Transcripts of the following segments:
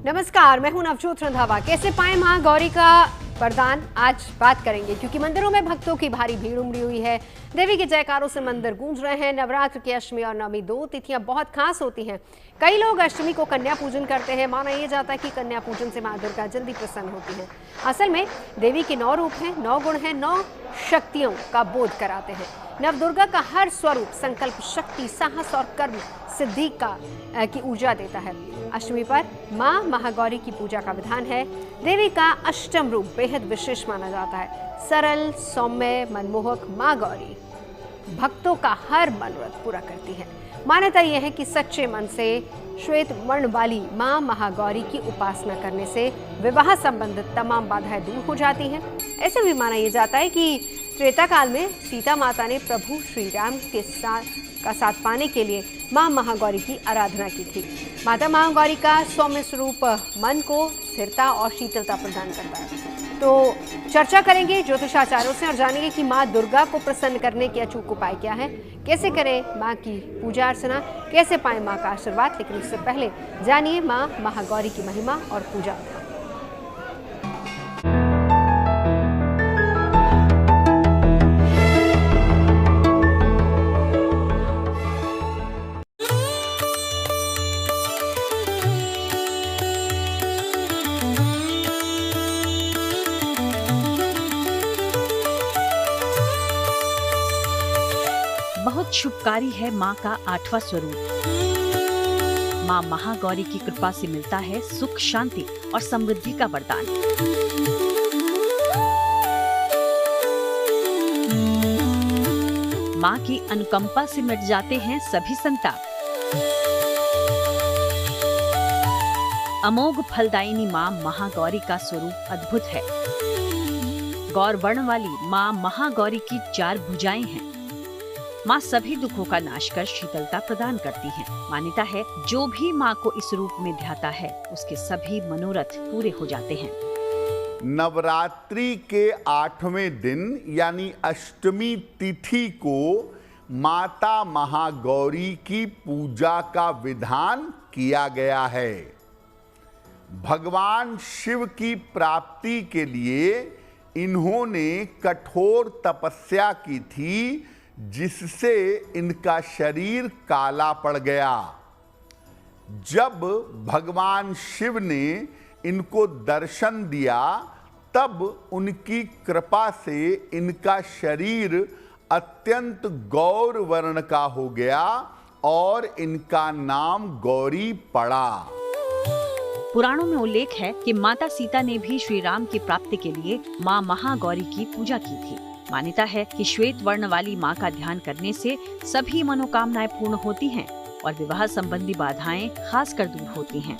नमस्कार, मैं हूं नवजोत रंधावा। कैसे पाएं मां गौरी का वरदान, आज बात करेंगे, क्योंकि मंदिरों में भक्तों की भारी भीड़ उमड़ी हुई है। देवी के जयकारों से मंदिर गूंज रहे हैं। नवरात्र की अष्टमी और नवमी दो तिथियां बहुत खास होती हैं। कई लोग अष्टमी को कन्या पूजन करते हैं। माना यह जाता है कि कन्या पूजन से मां दुर्गा जल्दी प्रसन्न होती हैं। असल में देवी के 9 रूप हैं, 9 गुण हैं, 9 शक्तियों का बोध कराते हैं। नवदुर्गा का हर स्वरूप संकल्प, शक्ति, साहस और कर्म सिद्धि की ऊर्जा देता है। अष्टमी पर मां महागौरी की पूजा का विधान है। देवी का अष्टम रूप बेहद विशेष माना जाता है। सरल, सौम्य, मनमोहक मां गौरी भक्तों का हर मनोरथ पूरा करती है। मान्यता यह है कि सच्चे मन से श्वेत वर्ण वाली मां महागौरी की उपासना करने से विवाह संबंधित तमाम बाधाएं दूर हो जाती हैं। ऐसे भी माना यह जाता है कि त्रेता काल में सीता माता ने प्रभु श्री राम के साथ पाने के लिए मां महागौरी की आराधना की थी। माता महागौरी का सौम्य स्वरूप मन को स्थिरता और शीतलता प्रदान करता है। तो चर्चा करेंगे ज्योतिषाचार्यों से और जानेंगे कि मां दुर्गा को प्रसन्न करने के अचूक उपाय क्या है, कैसे करें मां की पूजा अर्चना, कैसे पाएं मां का आशीर्वाद। लेकिन उससे पहले जानिए मां महागौरी की महिमा और पूजा। बहुत शुभकारी है माँ का 8वां स्वरूप। माँ महागौरी की कृपा से मिलता है सुख, शांति और समृद्धि का वरदान। माँ की अनुकंपा से मिट जाते हैं सभी संताप। अमोघ फलदायिनी माँ महागौरी का स्वरूप अद्भुत है। गौर वर्ण वाली माँ महागौरी की 4 भुजाएं हैं। माँ सभी दुखों का नाश कर शीतलता प्रदान करती हैं। मान्यता है जो भी माँ को इस रूप में ध्याता है उसके सभी मनोरथ पूरे हो जाते हैं। नवरात्रि के 8वें दिन यानी अष्टमी तिथि को माता महागौरी की पूजा का विधान किया गया है। भगवान शिव की प्राप्ति के लिए इन्होंने कठोर तपस्या की थी, जिससे इनका शरीर काला पड़ गया। जब भगवान शिव ने इनको दर्शन दिया, तब उनकी कृपा से इनका शरीर अत्यंत गौर वर्ण का हो गया और इनका नाम गौरी पड़ा। पुराणों में उल्लेख है कि माता सीता ने भी श्री राम की प्राप्ति के लिए माँ महागौरी की पूजा की थी। मान्यता है कि श्वेत वर्ण वाली माँ का ध्यान करने से सभी मनोकामनाएं पूर्ण होती हैं और विवाह संबंधी बाधाएं खासकर दूर होती हैं।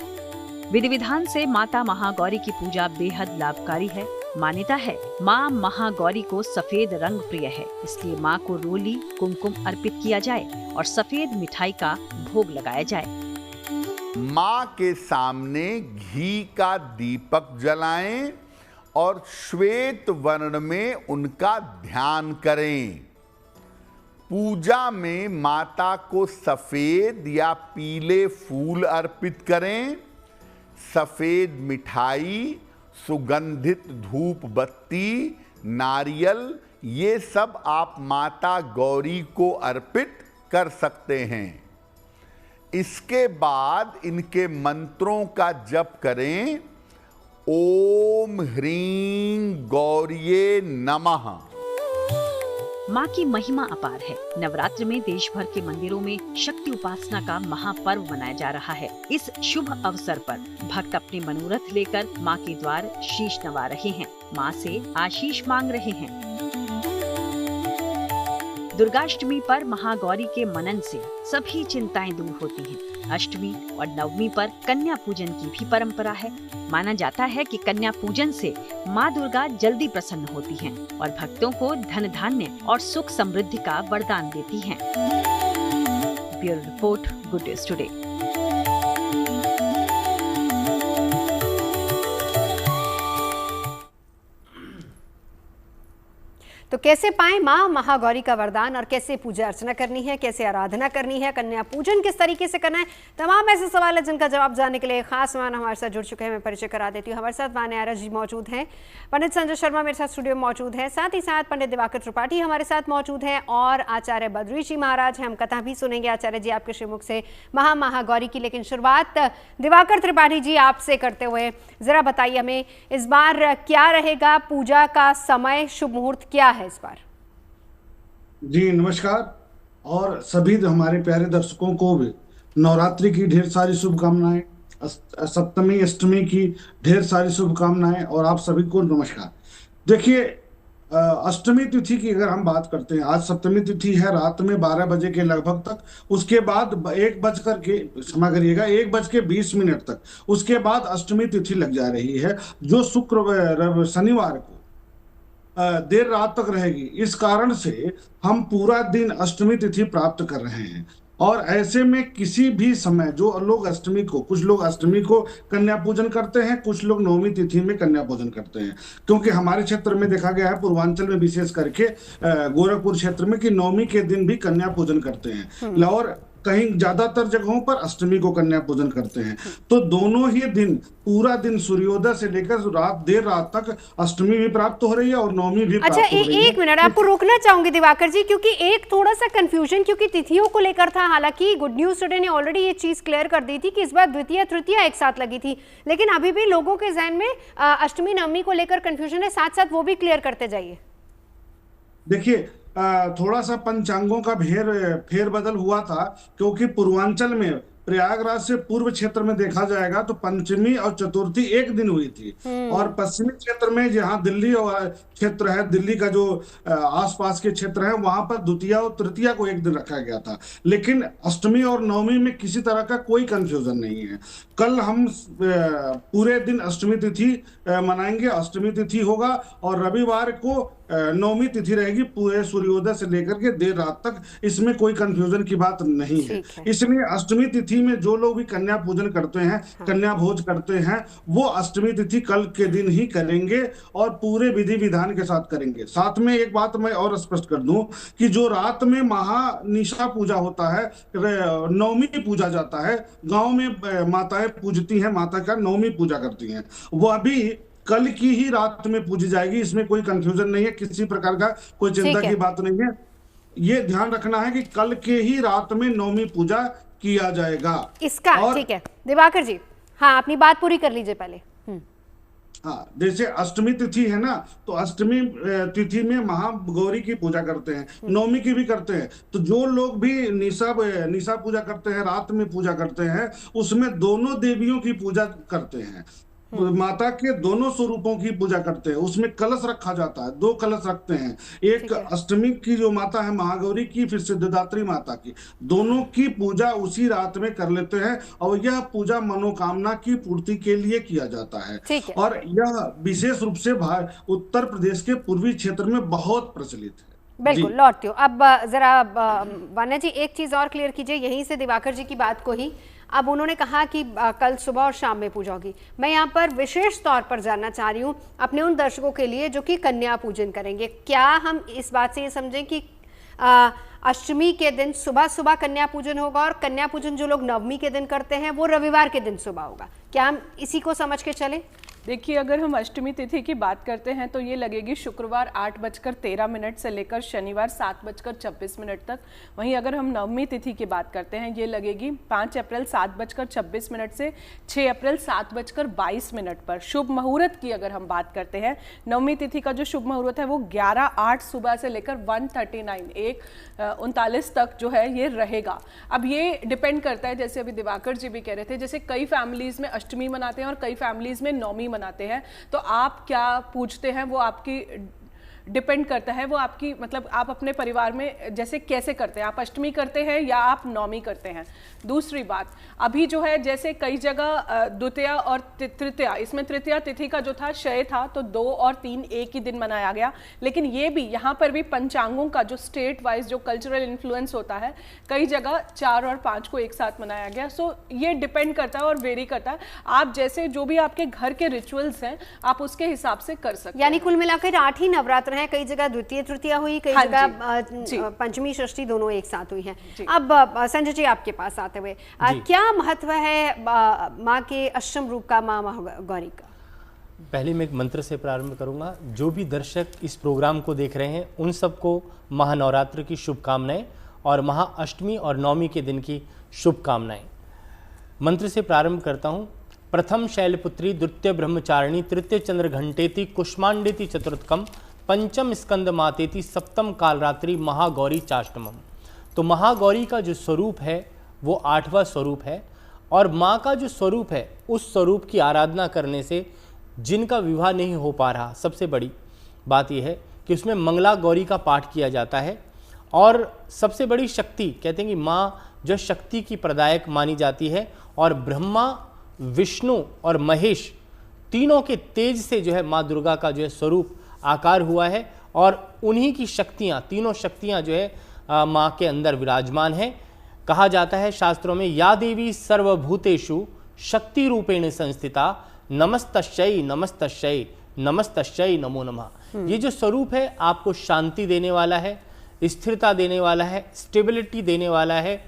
विधि विधान से माता महागौरी की पूजा बेहद लाभकारी है। मान्यता है माँ महागौरी को सफेद रंग प्रिय है, इसलिए माँ को रोली, कुमकुम अर्पित किया जाए और सफेद मिठाई का भोग लगाया जाए। माँ के सामने घी का दीपक जलाएं और श्वेत वर्ण में उनका ध्यान करें। पूजा में माता को सफेद या पीले फूल अर्पित करें। सफेद मिठाई, सुगंधित धूप बत्ती, नारियल, ये सब आप माता गौरी को अर्पित कर सकते हैं। इसके बाद इनके मंत्रों का जप करें। ओम ह्रीं गौरिये नमः। माँ की महिमा अपार है। नवरात्र में देश भर के मंदिरों में शक्ति उपासना का महापर्व मनाया जा रहा है। इस शुभ अवसर पर भक्त अपने मनोरथ लेकर माँ के द्वार शीश नवा रहे हैं, माँ से आशीष मांग रहे हैं। दुर्गाष्टमी पर महागौरी के मनन से सभी चिंताएं दूर होती हैं। अष्टमी और नवमी पर कन्या पूजन की भी परंपरा है। माना जाता है कि कन्या पूजन से माँ दुर्गा जल्दी प्रसन्न होती हैं और भक्तों को धन धान्य और सुख समृद्धि का वरदान देती हैं। Bureau report, good news today. तो कैसे पाएं मां महागौरी का वरदान और कैसे पूजा अर्चना करनी है, कैसे आराधना करनी है, कन्या पूजन किस तरीके से करना है, तमाम ऐसे सवाल है जिनका जवाब जानने के लिए खास मेहमान हमारे साथ जुड़ चुके हैं। मैं परिचय करा देती हूँ। हमारे साथ वाने आर्य जी मौजूद हैं, पंडित संजय शर्मा मेरे साथ स्टूडियो में मौजूद है, साथ ही साथ पंडित दिवाकर त्रिपाठी हमारे साथ मौजूद हैं और आचार्य बद्री जी महाराज हैं। हम कथा भी सुनेंगे आचार्य जी आपके श्रीमुख से महागौरी की। लेकिन शुरुआत दिवाकर त्रिपाठी जी आपसे करते हुए जरा बताइए हमें इस बार क्या रहेगा, पूजा का समय, शुभ मुहूर्त क्या है इस बार? जी नमस्कार, और सभी हमारे प्यारे दर्शकों को भी नवरात्रि की ढेर सारी शुभकामनाएं, सप्तमी अष्टमी की ढेर सारी शुभकामनाएं और आप सभी को नमस्कार। देखिए, अष्टमी तिथि की अगर हम बात करते हैं, आज सप्तमी तिथि है रात में 12 बजे के लगभग तक, उसके बाद 1:20 तक, उसके बाद अष्टमी तिथि लग जा रही है जो शुक्र शनिवार को देर रात तक रहेगी। इस कारण से हम पूरा दिन अष्टमी तिथि प्राप्त कर रहे हैं और ऐसे में किसी भी समय जो लोग अष्टमी को, कुछ लोग अष्टमी को कन्या पूजन करते हैं, कुछ लोग नवमी तिथि में कन्या पूजन करते हैं, क्योंकि हमारे क्षेत्र में देखा गया है, पूर्वांचल में विशेष करके गोरखपुर क्षेत्र में, कि नवमी के दिन भी कन्या पूजन करते हैं और कहीं ज्यादातर जगहों पर अष्टमी को कन्या पूजन करते हैं। तो दोनों ही दिन, पूरा दिन सूर्योदय से लेकर देर रात तक अष्टमी भी प्राप्त हो रही है और नवमी भी प्राप्त हो रही है। एक मिनट आपको रोकना चाहूंगी दिवाकर जी, क्योंकि एक थोड़ा सा कंफ्यूजन क्योंकि तिथियों को लेकर था। हालांकि गुड न्यूज टुडे ने ऑलरेडी ये चीज क्लियर कर दी थी कि इस बार द्वितीय तृतीया एक साथ लगी थी, लेकिन अभी भी लोगों के जहन में अष्टमी नवमी को लेकर कंफ्यूजन है। साथ साथ वो भी क्लियर करते जाइए। देखिए, थोड़ा सा पंचांगों का फेरबदल हुआ था, क्योंकि पूर्वांचल में प्रयागराज से पूर्व क्षेत्र में देखा जाएगा तो पंचमी और चतुर्थी एक दिन हुई थी और पश्चिमी क्षेत्र में जहां दिल्ली क्षेत्र है, दिल्ली का जो आसपास के क्षेत्र है, वहां पर द्वितीया और तृतीया को एक दिन रखा गया था। लेकिन अष्टमी और नवमी में किसी तरह का कोई कंफ्यूजन नहीं है। कल हम पूरे दिन अष्टमी तिथि मनाएंगे, अष्टमी तिथि होगा और रविवार को नवमी तिथि रहेगी, पूरे सूर्योदय से लेकर के देर रात तक। इसमें कोई कंफ्यूजन की बात नहीं है। इसलिए अष्टमी तिथि में जो लोग भी कन्या पूजन करते हैं, कन्या भोज करते हैं, वो अष्टमी तिथि कल के दिन ही करेंगे और पूरे विधि विधान के साथ करेंगे। साथ में एक बात मैं और स्पष्ट कर दूं कि जो रात में महानिशा पूजा होता है, नवमी पूजा जाता है, गांव में माताएं पूजती हैं, माता का नवमी पूजा करती हैं, वो अभी कल की ही रात में पूजी जाएगी। इसमें कोई कंफ्यूजन नहीं है, किसी प्रकार का कोई चिंता की बात नहीं है। ये ध्यान रखना है कि कल के ही रात में नवमी पूजा किया जाएगा इसका। ठीक है दिवाकर जी, हाँ अपनी बात पूरी कर लीजिए पहले। हाँ, जैसे अष्टमी तिथि है ना, तो अष्टमी तिथि में महागौरी की पूजा करते हैं, नवमी की भी करते हैं। तो जो लोग भी निशा पूजा करते हैं, रात में पूजा करते हैं, उसमें दोनों देवियों की पूजा करते हैं, माता के दोनों स्वरूपों की पूजा करते हैं। उसमें कलश रखा जाता है, 2 कलश रखते हैं, एक अष्टमी की जो माता है महागौरी की, फिर सिद्धिदात्री माता की, दोनों की पूजा उसी रात में कर लेते हैं और यह पूजा मनोकामना की पूर्ति के लिए किया जाता है। और यह विशेष रूप से उत्तर प्रदेश के पूर्वी क्षेत्र में बहुत प्रचलित है। बिल्कुल, लौटती हूँ। अब जरा वान्या जी एक चीज और क्लियर कीजिए, यहीं से दिवाकर जी की बात को ही। अब उन्होंने कहा कि कल सुबह और शाम में पूजा होगी। मैं यहाँ पर विशेष तौर पर जानना चाह रही हूँ अपने उन दर्शकों के लिए जो कि कन्या पूजन करेंगे, क्या हम इस बात से ये समझें कि अष्टमी के दिन सुबह सुबह कन्या पूजन होगा और कन्या पूजन जो लोग नवमी के दिन करते हैं वो रविवार के दिन सुबह होगा? क्या हम इसी को समझ के चलें? देखिए, अगर हम अष्टमी तिथि की बात करते हैं तो ये लगेगी शुक्रवार 8:13 से लेकर शनिवार 7:26 तक। वहीं अगर हम नवमी तिथि की बात करते हैं, ये लगेगी 5 अप्रैल 7:26 से 6 अप्रैल 7:22 पर। शुभ मुहूर्त की अगर हम बात करते हैं, नवमी तिथि का जो शुभ मुहूर्त है वो 11:08 सुबह से लेकर 1:39 तक जो है ये रहेगा। अब ये डिपेंड करता है, जैसे अभी दिवाकर जी भी कह रहे थे, जैसे कई फैमिलीज में अष्टमी मनाते हैं और कई फैमिलीज में नवमी मनाते हैं, तो आप क्या पूछते हैं वो आपकी डिपेंड करता है, वो आपकी मतलब आप अपने परिवार में जैसे कैसे करते हैं, आप अष्टमी करते हैं या आप नवमी करते हैं। दूसरी बात, अभी जो है जैसे कई जगह द्वितीया और तृतीया, इसमें तृतीया तिथि का जो था क्षय था, तो 2 और 3 एक ही दिन मनाया गया। लेकिन ये भी यहाँ पर भी पंचांगों का जो स्टेट वाइज जो कल्चरल इन्फ्लुएंस होता है, कई जगह 4 और 5 को एक साथ मनाया गया। सो ये डिपेंड करता है और वेरी करता है, आप जैसे जो भी आपके घर के रिचुअल्स हैं आप उसके हिसाब से कर सकते हैं। यानी कुल मिलाकर 8 ही नवरात्र हैं, कई जगह द्वितीय तृतीया हुई, कई जगह पंचमी षष्ठी दोनों एक साथ हुई हैं। अब संजय जी आपके पास आते हुए क्या महत्व है माँ के अष्टम रूप का, माँ महागौरी का? पहले मैं एक मंत्र से प्रारंभ करूंगा। जो भी दर्शक इस प्रोग्राम को देख रहे हैं उन सबको महानवरात्र की शुभकामनाएं और महाअष्टमी और नवमी के दिन की शुभकामनाएं। मंत्र से प्रारंभ करता हूं। प्रथम शैलपुत्री, द्वितीय ब्रह्मचारिणी, तृतीय चंद्र घंटेति, कुष्मांडेति चतुर्थकम, पंचम स्कंद मातेति, सप्तम कालरात्रि, महागौरी चाष्टमम। तो महागौरी का जो स्वरूप है वो 8वां स्वरूप है, और माँ का जो स्वरूप है उस स्वरूप की आराधना करने से जिनका विवाह नहीं हो पा रहा, सबसे बड़ी बात यह है कि उसमें मंगला गौरी का पाठ किया जाता है। और सबसे बड़ी शक्ति, कहते हैं कि माँ जो शक्ति की प्रदायक मानी जाती है, और ब्रह्मा, विष्णु और महेश तीनों के तेज से जो है माँ दुर्गा का जो है स्वरूप आकार हुआ है, और उन्हीं की शक्तियाँ, तीनों शक्तियाँ जो है माँ के अंदर विराजमान हैं। कहा जाता है शास्त्रों में, या देवी सर्वभूतेषु शक्ति रूपेण संस्थिता, नमस्तस्यै नमस्तस्यै नमस्तस्यै नमो नमः। ये जो स्वरूप है आपको शांति देने वाला है, स्थिरता देने वाला है, स्टेबिलिटी देने वाला है,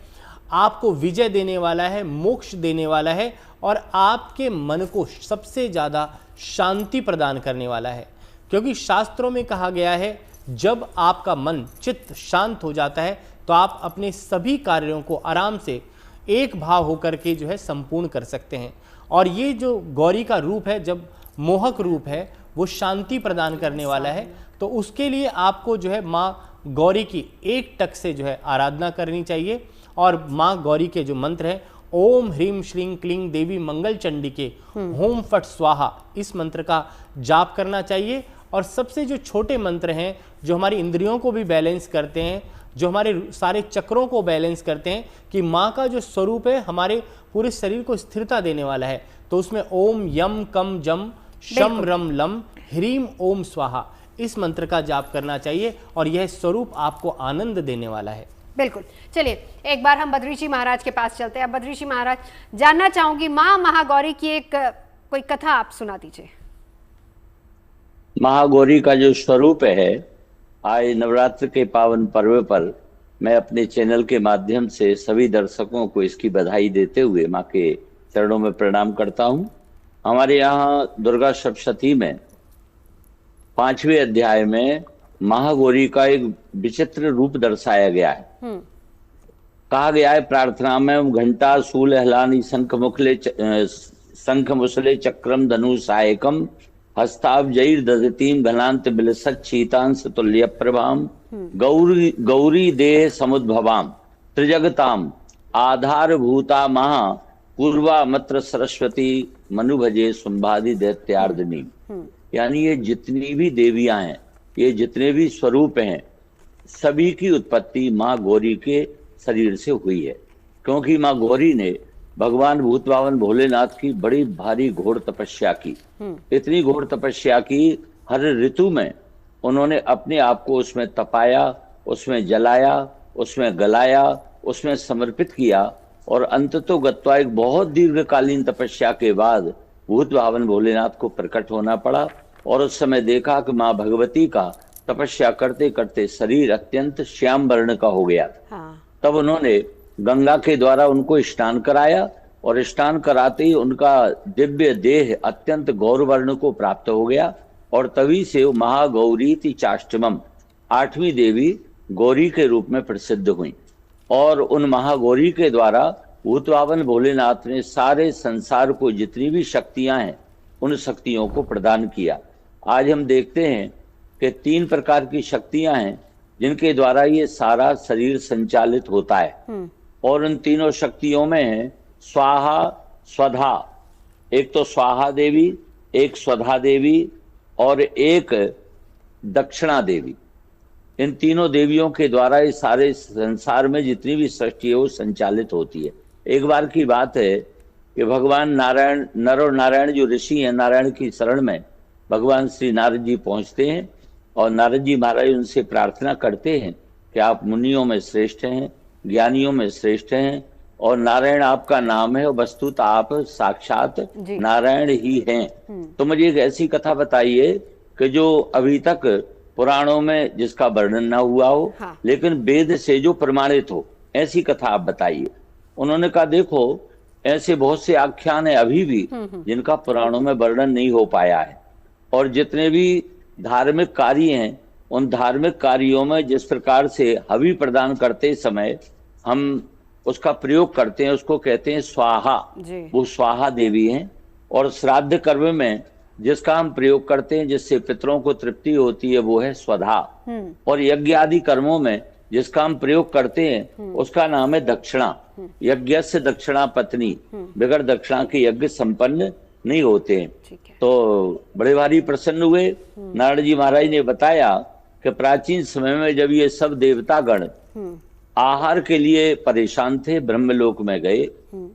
आपको विजय देने वाला है, मोक्ष देने वाला है, और आपके मन को सबसे ज़्यादा शांति प्रदान करने वाला है। क्योंकि शास्त्रों में कहा गया है, जब आपका मन चित्त शांत हो जाता है तो आप अपने सभी कार्यों को आराम से एक भाव होकर के जो है संपूर्ण कर सकते हैं। और ये जो गौरी का रूप है, जब मोहक रूप है, वो शांति प्रदान करने वाला है। तो उसके लिए आपको जो है माँ गौरी की एक टक से जो है आराधना करनी चाहिए। और माँ गौरी के जो मंत्र हैं, ओम ह्रीम श्रीं क्लीं देवी मंगल चंडी के होम फट स्वाहा, इस मंत्र का जाप करना चाहिए। और सबसे जो छोटे मंत्र हैं, जो हमारी इंद्रियों को भी बैलेंस करते हैं, जो हमारे सारे चक्रों को बैलेंस करते हैं, कि माँ का जो स्वरूप है हमारे पूरे शरीर को स्थिरता देने वाला है, तो उसमें ओम यम कम जम शम रम लम ह्रीम ओम स्वाहा, इस मंत्र का जाप करना चाहिए, और यह स्वरूप आपको आनंद देने वाला है। बिल्कुल। चलिए एक बार हम बद्री जी महाराज के पास चलते हैं। बद्री जी महाराज, जानना चाहूंगी माँ महागौरी की एक कोई कथा आप सुना दीजिए। महागौरी का जो स्वरूप है, आज नवरात्र के पावन पर्व पर मैं अपने चैनल के माध्यम से सभी दर्शकों को इसकी बधाई देते हुए माँ के चरणों में प्रणाम करता हूँ। हमारे यहाँ दुर्गा सप्तशती में 5वें अध्याय में महागौरी का एक विचित्र रूप दर्शाया गया है। कहा गया है प्रार्थना में, घंटा शूल हलानी शंख मुसले चक्रम धनु सहायकम हस्ताब्जैर दधतीम घनांत बिलसत शीतांश तुल्य प्रभाम गौरी देह समुद्भवाम त्रिजगताम आधार भूता महा पूर्वा मत्र सरस्वती मनुभजे संभादि दैत्यार्दनी। यानी ये जितनी भी देवियां हैं, ये जितने भी स्वरूप हैं, सभी की उत्पत्ति माँ गौरी के शरीर से हुई है। क्योंकि माँ गौरी ने भगवान भूत पावन भोलेनाथ की बड़ी भारी घोर तपस्या की। इतनी घोर तपस्या की, हर ऋतु में उन्होंने अपने आप को उसमें तपाया, उसमें जलाया, उसमें गलाया, उसमें समर्पित किया, और अंततो गत्वा एक बहुत दीर्घकालीन तपस्या के बाद भूत पावन भोलेनाथ को प्रकट होना पड़ा। और उस समय देखा कि माँ भगवती का तपस्या करते करते शरीर अत्यंत श्याम वर्ण का हो गया। तब उन्होंने गंगा के द्वारा उनको स्नान कराया, और स्नान कराते ही उनका दिव्य देह अत्यंत गौर वर्ण को प्राप्त हो गया। और तभी से महागौरी ती चाष्टमम, 8वीं देवी गौरी के रूप में प्रसिद्ध हुई। और उन महागौरी के द्वारा भूत पावन भोलेनाथ ने सारे संसार को जितनी भी शक्तियां हैं, उन शक्तियों को प्रदान किया। आज हम देखते हैं कि 3 प्रकार की शक्तियां हैं जिनके द्वारा ये सारा शरीर संचालित होता है। और उन तीनों शक्तियों में है स्वाहा स्वधा, एक तो स्वाहा देवी, एक स्वधा देवी, और एक दक्षिणा देवी। इन तीनों देवियों के द्वारा इस सारे संसार में जितनी भी सृष्टि है वो संचालित होती है। एक बार की बात है कि भगवान नारायण, नर और नारायण जो ऋषि हैं, नारायण की शरण में भगवान श्री नारद जी पहुंचते हैं और नारद जी महाराज उनसे प्रार्थना करते हैं कि आप मुनियों में श्रेष्ठ हैं, ज्ञानियों में श्रेष्ठ हैं और नारायण आपका नाम है और वस्तुत आप साक्षात नारायण ही हैं। तो मुझे एक ऐसी कथा बताइए कि जो अभी तक पुराणों में जिसका वर्णन ना हुआ हो, हाँ। लेकिन वेद से जो प्रमाणित हो, ऐसी कथा आप बताइए। उन्होंने कहा देखो ऐसे बहुत से आख्यान है अभी भी जिनका पुराणों में वर्णन नहीं हो पाया है, और जितने भी धार्मिक कार्य हैं उन धार्मिक कार्यों में जिस प्रकार से हवि प्रदान करते समय हम उसका प्रयोग करते हैं उसको कहते हैं स्वाहा, वो स्वाहा देवी हैं। और श्राद्ध कर्म में जिसका हम प्रयोग करते हैं जिससे पितरों को तृप्ति होती है वो है स्वधा। और यज्ञ आदि कर्मों में जिसका हम प्रयोग करते हैं उसका नाम है दक्षिणा। यज्ञ से दक्षिणा पत्नी, बगैर दक्षिणा के यज्ञ संपन्न नहीं होते हैं। तो बड़े भारी प्रसन्न हुए। नारद जी महाराज ने बताया कि प्राचीन समय में जब ये सब देवतागण आहार के लिए परेशान थे, ब्रह्मलोक में गए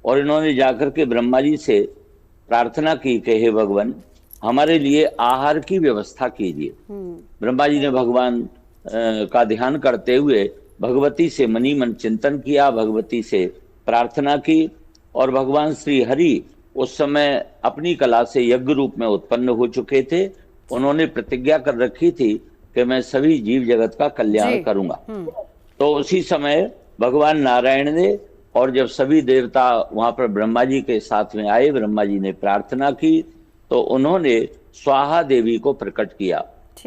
और इन्होंने जाकर के ब्रह्मा जी से प्रार्थना की कि हे भगवान हमारे लिए आहार की व्यवस्था कीजिए। ब्रह्मा जी ने भगवान का ध्यान करते हुए भगवती से मनी मन चिंतन किया, भगवती से प्रार्थना की और भगवान श्री हरि उस समय अपनी कला से यज्ञ रूप में उत्पन्न हो चुके थे। उन्होंने प्रतिज्ञा कर रखी थी कि मैं सभी जीव जगत का कल्याण करूंगा। तो उसी समय भगवान नारायण ने, और जब सभी देवता वहां पर ब्रह्मा जी के साथ में आए, ब्रह्मा जी ने प्रार्थना की तो उन्होंने स्वाहा देवी को प्रकट किया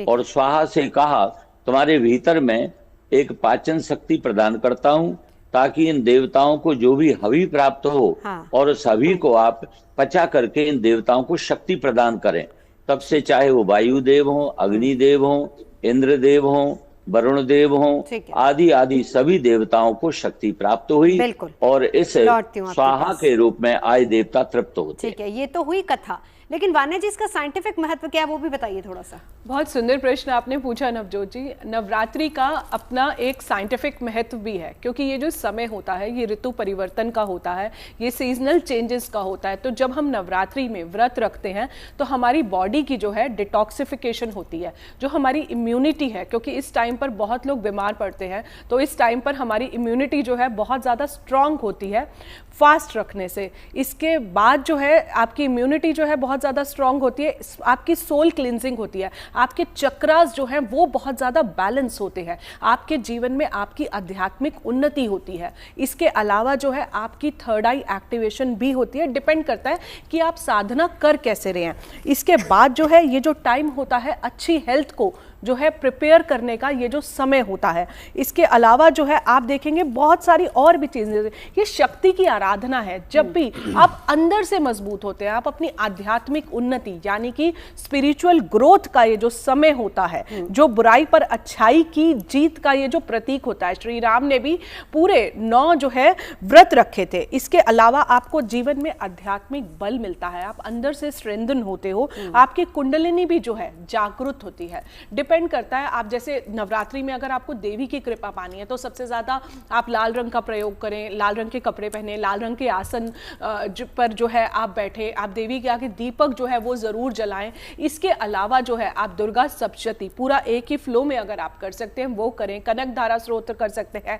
और स्वाहा से कहा तुम्हारे भीतर में एक पाचन शक्ति प्रदान करता हूं ताकि इन देवताओं को जो भी हवि प्राप्त हो और उस हवि को आप पचा करके इन देवताओं को शक्ति प्रदान करें। तब से चाहे वो वायुदेव हो, अग्निदेव हो, इंद्रदेव हो, वरुण देव हो, आदि आदि सभी देवताओं को शक्ति प्राप्त हुई और इस स्वाहा के रूप में आए देवता तृप्त होते। ठीक है, ये तो हुई कथा, लेकिन वान्या जी इसका साइंटिफिक महत्व क्या है वो भी बताइए थोड़ा सा। बहुत सुंदर प्रश्न आपने पूछा नवजोत जी। नवरात्रि का अपना एक साइंटिफिक महत्व भी है क्योंकि ये जो समय होता है ये ऋतु परिवर्तन का होता है, ये सीजनल चेंजेस का होता है। तो जब हम नवरात्रि में व्रत रखते हैं तो हमारी बॉडी की जो है डिटॉक्सिफिकेशन होती है, जो हमारी इम्यूनिटी है, क्योंकि इस टाइम पर बहुत लोग बीमार पड़ते हैं तो इस टाइम पर हमारी इम्यूनिटी जो है बहुत ज़्यादा स्ट्रांग होती है फास्ट रखने से। इसके बाद जो है आपकी इम्यूनिटी जो है बहुत ज़्यादा स्ट्रांग होती है, आपकी सोल क्लिनजिंग होती है, आपके चक्रास जो हैं वो बहुत ज़्यादा बैलेंस होते हैं, आपके जीवन में आपकी आध्यात्मिक उन्नति होती है। इसके अलावा जो है आपकी थर्ड आई एक्टिवेशन भी होती है। डिपेंड करता है कि आप साधना कर कैसे रहे हैं। इसके बाद जो है ये जो टाइम होता है अच्छी हेल्थ को जो है प्रिपेयर करने का, ये जो समय होता है। इसके अलावा जो है आप देखेंगे बहुत सारी और भी चीजें, ये शक्ति की आराधना है। जब भी आप अंदर से मजबूत होते हैं, आप अपनी आध्यात्मिक उन्नति यानी कि स्पिरिचुअल ग्रोथ का ये जो समय होता है, जो बुराई पर अच्छाई की जीत का ये जो प्रतीक होता है। श्री राम ने भी पूरे 9 जो है व्रत रखे थे। इसके अलावा आपको जीवन में आध्यात्मिक बल मिलता है, आप अंदर से स्ट्रेंथन होते हो, आपकी कुंडलिनी भी जो है जागृत होती है। डिपेंड करता है, आप जैसे नवरात्रि में अगर आपको देवी की कृपा पानी है तो सबसे ज्यादा आप लाल रंग का प्रयोग करें, लाल रंग के कपड़े पहने, लाल रंग के आसन पर जो है आप बैठे, आप देवी के आगे दीपक जो है वो जरूर जलाएं। इसके अलावा जो है आप दुर्गा सप्तशती पूरा एक ही फ्लो में अगर आप कर सकते हैं वो करें। कनक धारा स्रोत कर सकते हैं,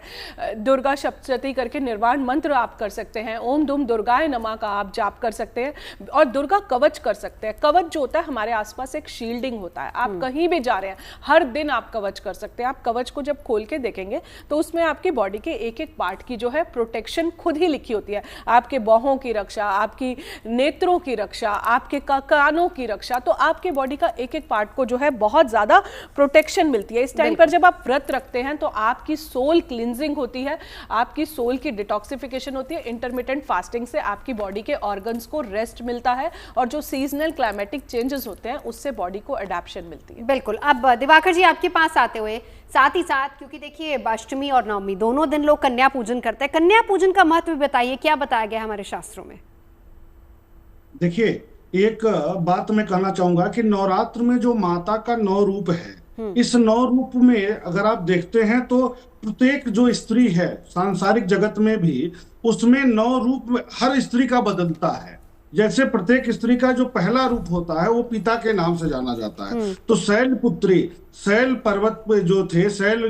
दुर्गा सप्तशती करके निर्वाण मंत्र आप कर सकते हैं, ओम धूम दुर्गाय नमः का आप जाप कर सकते हैं और दुर्गा कवच कर सकते हैं। कवच जो होता है हमारे आसपास एक शील्डिंग होता है, आप कहीं भी जा रहे हैं हर दिन आप कवच कर सकते हैं। आप कवच को जब खोल के देखेंगे तो उसमें आपकी बॉडी के एक एक पार्ट की जो है प्रोटेक्शन खुद ही लिखी होती है। आपके बाहों की रक्षा, आपकी नेत्रों की रक्षा, आपके कानों की रक्षा, तो आपके बॉडी का एक एक पार्ट को जो है बहुत ज्यादा प्रोटेक्शन मिलती है। इस टाइम पर जब आप व्रत रखते हैं तो आपकी सोल क्लिनजिंग होती है, आपकी सोल की डिटॉक्सिफिकेशन होती है। इंटरमिटेंट फास्टिंग से आपकी बॉडी के ऑर्गन्स को रेस्ट मिलता है और जो सीजनल क्लाइमेटिक चेंजेस होते हैं उससे बॉडी को अडेप्शन मिलती है। बिल्कुल। अब दिवाकर जी आपके पास आते हुए साथ ही साथ, क्योंकि देखिए अष्टमी और नवमी दोनों दिन लोग कन्या पूजन करते हैं, कन्या पूजन का महत्व बताइए, क्या बताया गया हमारे शास्त्रों में? देखिए, एक बात मैं कहना चाहूंगा कि नवरात्र में जो माता का 9 रूप है इस 9 रूप में अगर आप देखते हैं तो प्रत्येक जो स्त्री है सांसारिक जगत में भी, उसमें 9 रूप हर स्त्री का बदलता है। जैसे प्रत्येक स्त्री का जो पहला रूप होता है वो पिता के नाम से जाना जाता है। तो शैल पुत्री, शैल पर्वत पे जो थे, शैल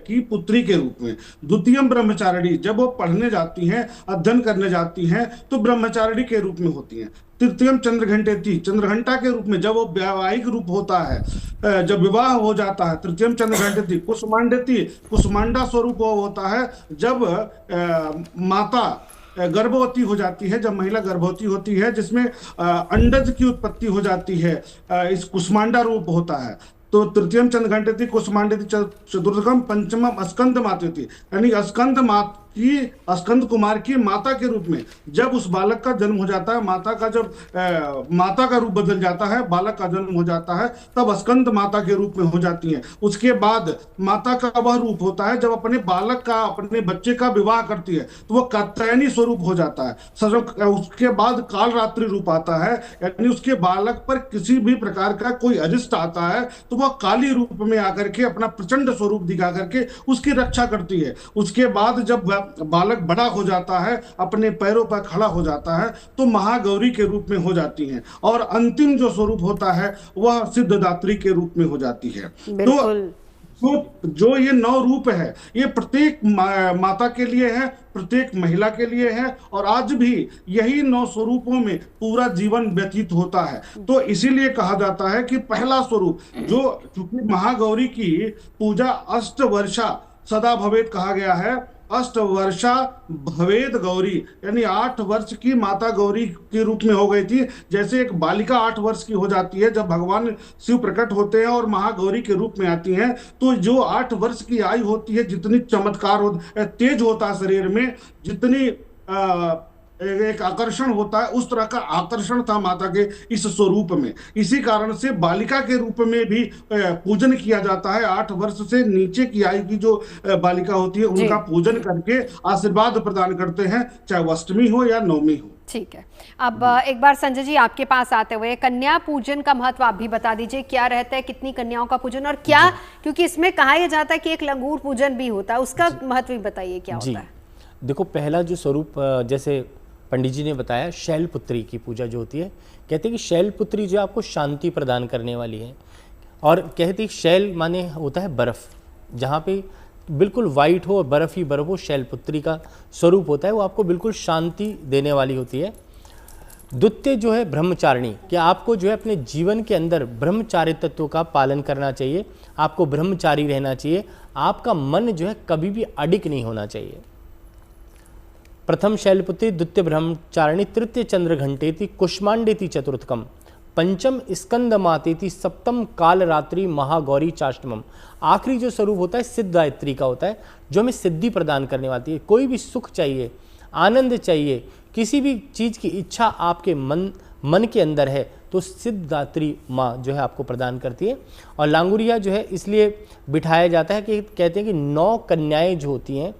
की पुत्री के रूप में। द्वितीयम ब्रह्मचारिणी, जब वो पढ़ने जाती हैं, अध्ययन करने जाती हैं, तो ब्रह्मचारिणी के रूप में होती हैं। तृतीयम चंद्रघंटेति, चंद्रघंटा के रूप में जब वो वैवाहिक रूप होता है, जब विवाह हो जाता है। तृतीयम चंद्रघंटेति। कुसुमांडेति, कुसुमांडा स्वरूप वो होता है जब माता गर्भवती हो जाती है, जब महिला गर्भवती होती है, जिसमें अंडज की उत्पत्ति हो जाती है, इस कुष्मांडा रूप होता है। तो तृतीयम चंद्रघंटेति, कुसुमांडेति, चतुर्थकम पंचमम स्कंद मातेति, यानी स्कंद कुमार की माता के रूप में जब उस बालक का जन्म हो जाता है, माता का जब माता का रूप बदल जाता है, बालक का जन्म हो जाता है, तब स्कंद माता के रूप में हो जाती है। उसके बाद माता का वह रूप होता है जब अपने बालक का, अपने बच्चे का विवाह करती है, तो वह कात्यायनी स्वरूप हो जाता है। उसके बाद काल रात्रि रूप आता है, यानी उसके बालक पर किसी भी प्रकार का कोई अरिष्ट आता है तो वह काली रूप में आकर के अपना प्रचंड स्वरूप दिखा करके उसकी रक्षा करती है। उसके बाद जब बालक बड़ा हो जाता है, अपने पैरों पर खड़ा हो जाता है, तो महागौरी के रूप में हो जाती हैं। और अंतिम जो स्वरूप होता है वह सिद्धदात्री के रूप में हो जाती है। तो जो ये 9 रूप है, ये प्रत्येक माता के लिए है, प्रत्येक महिला के लिए है, और आज भी यही 9 स्वरूपों में पूरा जीवन व्यतीत होता है। तो इसीलिए कहा जाता है कि पहला स्वरूप जो, चूंकि महागौरी की पूजा अष्टवर्षा सदा भवेत कहा गया है, अष्टवर्षा भवेद गौरी, यानी 8 वर्ष की माता गौरी के रूप में हो गई थी। जैसे एक बालिका 8 वर्ष की हो जाती है जब भगवान शिव प्रकट होते हैं और महागौरी के रूप में आती हैं, तो जो 8 वर्ष की आयु होती है, जितनी चमत्कार तेज होता है शरीर में, जितनी एक आकर्षण होता है, उस तरह का आकर्षण था माता के इस स्वरूप में। इसी कारण से बालिका के रूप में भी पूजन किया जाता है। 8 वर्ष से नीचे की आयु की जो बालिका होती है उनका पूजन करके आशीर्वाद प्रदान करते हैं, चाहे वो अष्टमी हो या नवमी हो। ठीक है, अब एक बार संजय जी आपके पास आते हुए कन्या पूजन का महत्व आप भी बता दीजिए, क्या रहता है, कितनी कन्याओं का पूजन, और क्या, क्योंकि इसमें कहा यह जाता है कि एक लंगूर पूजन भी होता है, उसका महत्व भी बताइए क्या होता है। देखो, पहला जो स्वरूप जैसे पंडित जी ने बताया, शैलपुत्री की पूजा जो होती है, कहते हैं कि शैलपुत्री जो आपको शांति प्रदान करने वाली है। और कहते हैं शैल माने होता है बर्फ, जहाँ पे बिल्कुल वाइट हो और बर्फ ही बर्फ हो, शैलपुत्री का स्वरूप होता है, वो आपको बिल्कुल शांति देने वाली होती है। द्वितीय जो है ब्रह्मचारिणी, कि आपको जो है अपने जीवन के अंदर ब्रह्मचार्य तत्व का पालन करना चाहिए, आपको ब्रह्मचारी रहना चाहिए, आपका मन जो है कभी भी अडिग नहीं होना चाहिए। प्रथम शैलपुत्री, द्वितीय ब्रह्मचारिणी, तृतीय चंद्रघंटेति, कुष्मांडेति चतुर्थकम, पंचम स्कंद मातेति, सप्तम काल रात्रि महागौरी चाष्टमम। आखिरी जो स्वरूप होता है सिद्धदात्री का होता है, जो हमें सिद्धि प्रदान करने वाली है। कोई भी सुख चाहिए, आनंद चाहिए, किसी भी चीज़ की इच्छा आपके मन के अंदर है, तो सिद्धदात्री माँ जो है आपको प्रदान करती है। और लांगुरिया जो है इसलिए बिठाया जाता है कि कहते हैं कि 9 कन्याएं जो होती हैं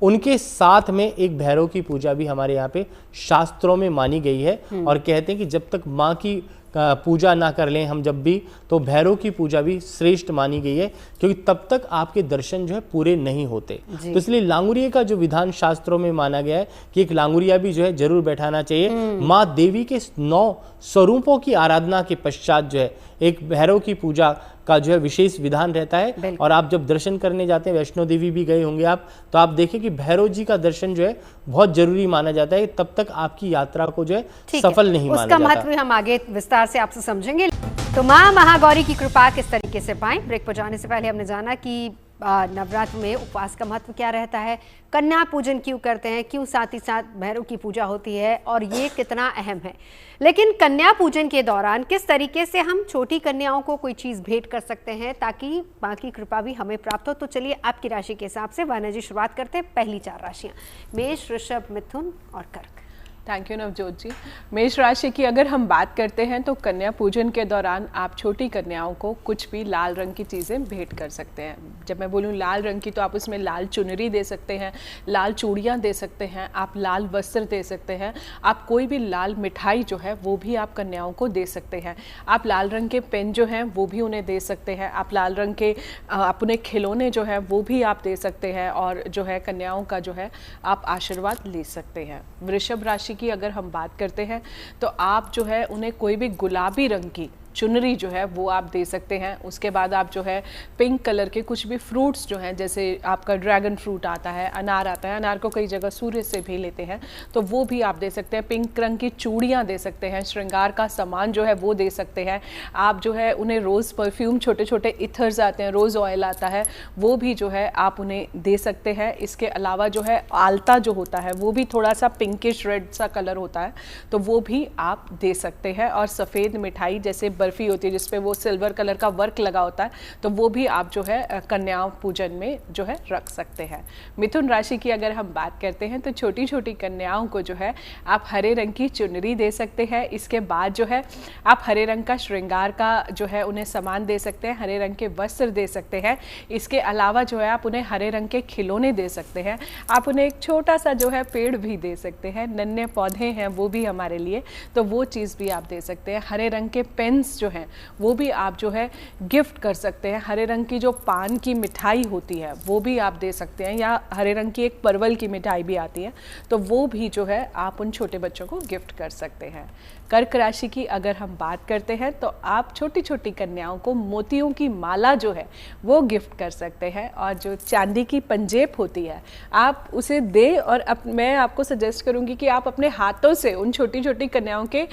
उनके साथ में एक भैरव की पूजा भी हमारे यहाँ पे शास्त्रों में मानी गई है। और कहते हैं कि जब तक माँ की पूजा ना कर लें हम जब भी, तो भैरव की पूजा भी श्रेष्ठ मानी गई है, क्योंकि तब तक आपके दर्शन जो है पूरे नहीं होते। तो इसलिए लांगुरिया का जो विधान शास्त्रों में माना गया है कि एक लांगुरिया भी जो है जरूर बैठाना चाहिए। माँ देवी के 9 स्वरूपों की आराधना के पश्चात जो है एक भैरव की पूजा का जो है विशेष विधान रहता है। और आप जब दर्शन करने जाते हैं, वैष्णो देवी भी गए होंगे आप, तो आप देखें कि भैरव जी का दर्शन जो है बहुत जरूरी माना जाता है, तब तक आपकी यात्रा को जो है सफल नहीं माना जाता। उसका महत्व हम आगे विस्तार से आपसे समझेंगे। तो माँ महागौरी की कृपा किस तरीके से पाएं, ब्रेक पर जाने से पहले हमने जाना कि नवरात्र में उपवास का महत्व क्या रहता है, कन्या पूजन क्यों करते हैं, क्यों साथ ही साथ भैरव की पूजा होती है, और ये कितना अहम है। लेकिन कन्या पूजन के दौरान किस तरीके से हम छोटी कन्याओं को कोई चीज़ भेंट कर सकते हैं ताकि माँ की कृपा भी हमें प्राप्त हो। तो चलिए आपकी राशि के हिसाब से वाना जी शुरुआत करते हैं। पहली 4 राशियाँ मेष, वृषभ, मिथुन और कर्क। थैंक यू नवजोत जी। मेष राशि की अगर हम बात करते हैं तो कन्या पूजन के दौरान आप छोटी कन्याओं को कुछ भी लाल रंग की चीज़ें भेंट कर सकते हैं। जब मैं बोलूँ लाल रंग की तो आप उसमें लाल चुनरी दे सकते हैं, लाल चूड़ियाँ दे सकते हैं, आप लाल वस्त्र दे सकते हैं, आप कोई भी लाल मिठाई जो है वो भी आप कन्याओं को दे सकते हैं। आप लाल रंग के पेन जो हैं वो भी उन्हें दे सकते हैं। आप लाल रंग के अपने खिलौने जो है वो भी आप दे सकते हैं और जो है कन्याओं का जो है आप आशीर्वाद ले सकते हैं। वृषभ राशि की अगर हम बात करते हैं तो आप जो है उन्हें कोई भी गुलाबी रंग की चुनरी जो है वो आप दे सकते हैं। उसके बाद आप जो है पिंक कलर के कुछ भी फ्रूट्स जो हैं, जैसे आपका ड्रैगन फ्रूट आता है, अनार आता है, अनार को कई जगह सूर्य से भी लेते हैं तो वो भी आप दे सकते हैं। पिंक रंग की चूड़ियाँ दे सकते हैं, श्रृंगार का सामान जो है वो दे सकते हैं। आप जो है उन्हें रोज़ परफ्यूम, छोटे छोटे इथर्स आते हैं, रोज़ ऑयल आता है, वो भी जो है आप उन्हें दे सकते हैं। इसके अलावा जो है आलता जो होता है वो भी थोड़ा सा पिंकिश रेड सा कलर होता है तो वो भी आप दे सकते हैं। और सफ़ेद मिठाई जैसे बर्फ़ी होती है जिसपे वो सिल्वर कलर का वर्क लगा होता है तो वो भी आप जो है कन्या पूजन में जो है रख सकते हैं। मिथुन राशि की अगर हम बात करते हैं तो छोटी छोटी कन्याओं को जो है आप हरे रंग की चुनरी दे सकते हैं। इसके बाद जो है आप हरे रंग का श्रृंगार का जो है उन्हें सामान दे सकते हैं, हरे रंग के वस्त्र दे सकते हैं। इसके अलावा जो है आप उन्हें हरे रंग के खिलौने दे सकते हैं। आप उन्हें एक छोटा सा जो है पेड़ भी दे सकते हैं, नन्हे पौधे हैं वो भी हमारे लिए, तो वो चीज़ भी आप दे सकते हैं। हरे रंग के पेन्स जो हैं वो भी आप जो है गिफ्ट कर सकते हैं। हरे रंग की जो पान की मिठाई होती है वो भी आप दे सकते हैं, या हरे रंग की एक परवल की मिठाई भी आती है तो वो भी जो है आप उन छोटे बच्चों को गिफ्ट कर सकते हैं। कर्क राशि की अगर हम बात करते हैं तो आप छोटी छोटी कन्याओं को मोतियों की माला जो है वो गिफ्ट कर सकते हैं। और जो चांदी की पंजेब होती है आप उसे दें, और मैं आपको सजेस्ट करूंगी कि आप अपने हाथों से उन छोटी छोटी कन्याओं के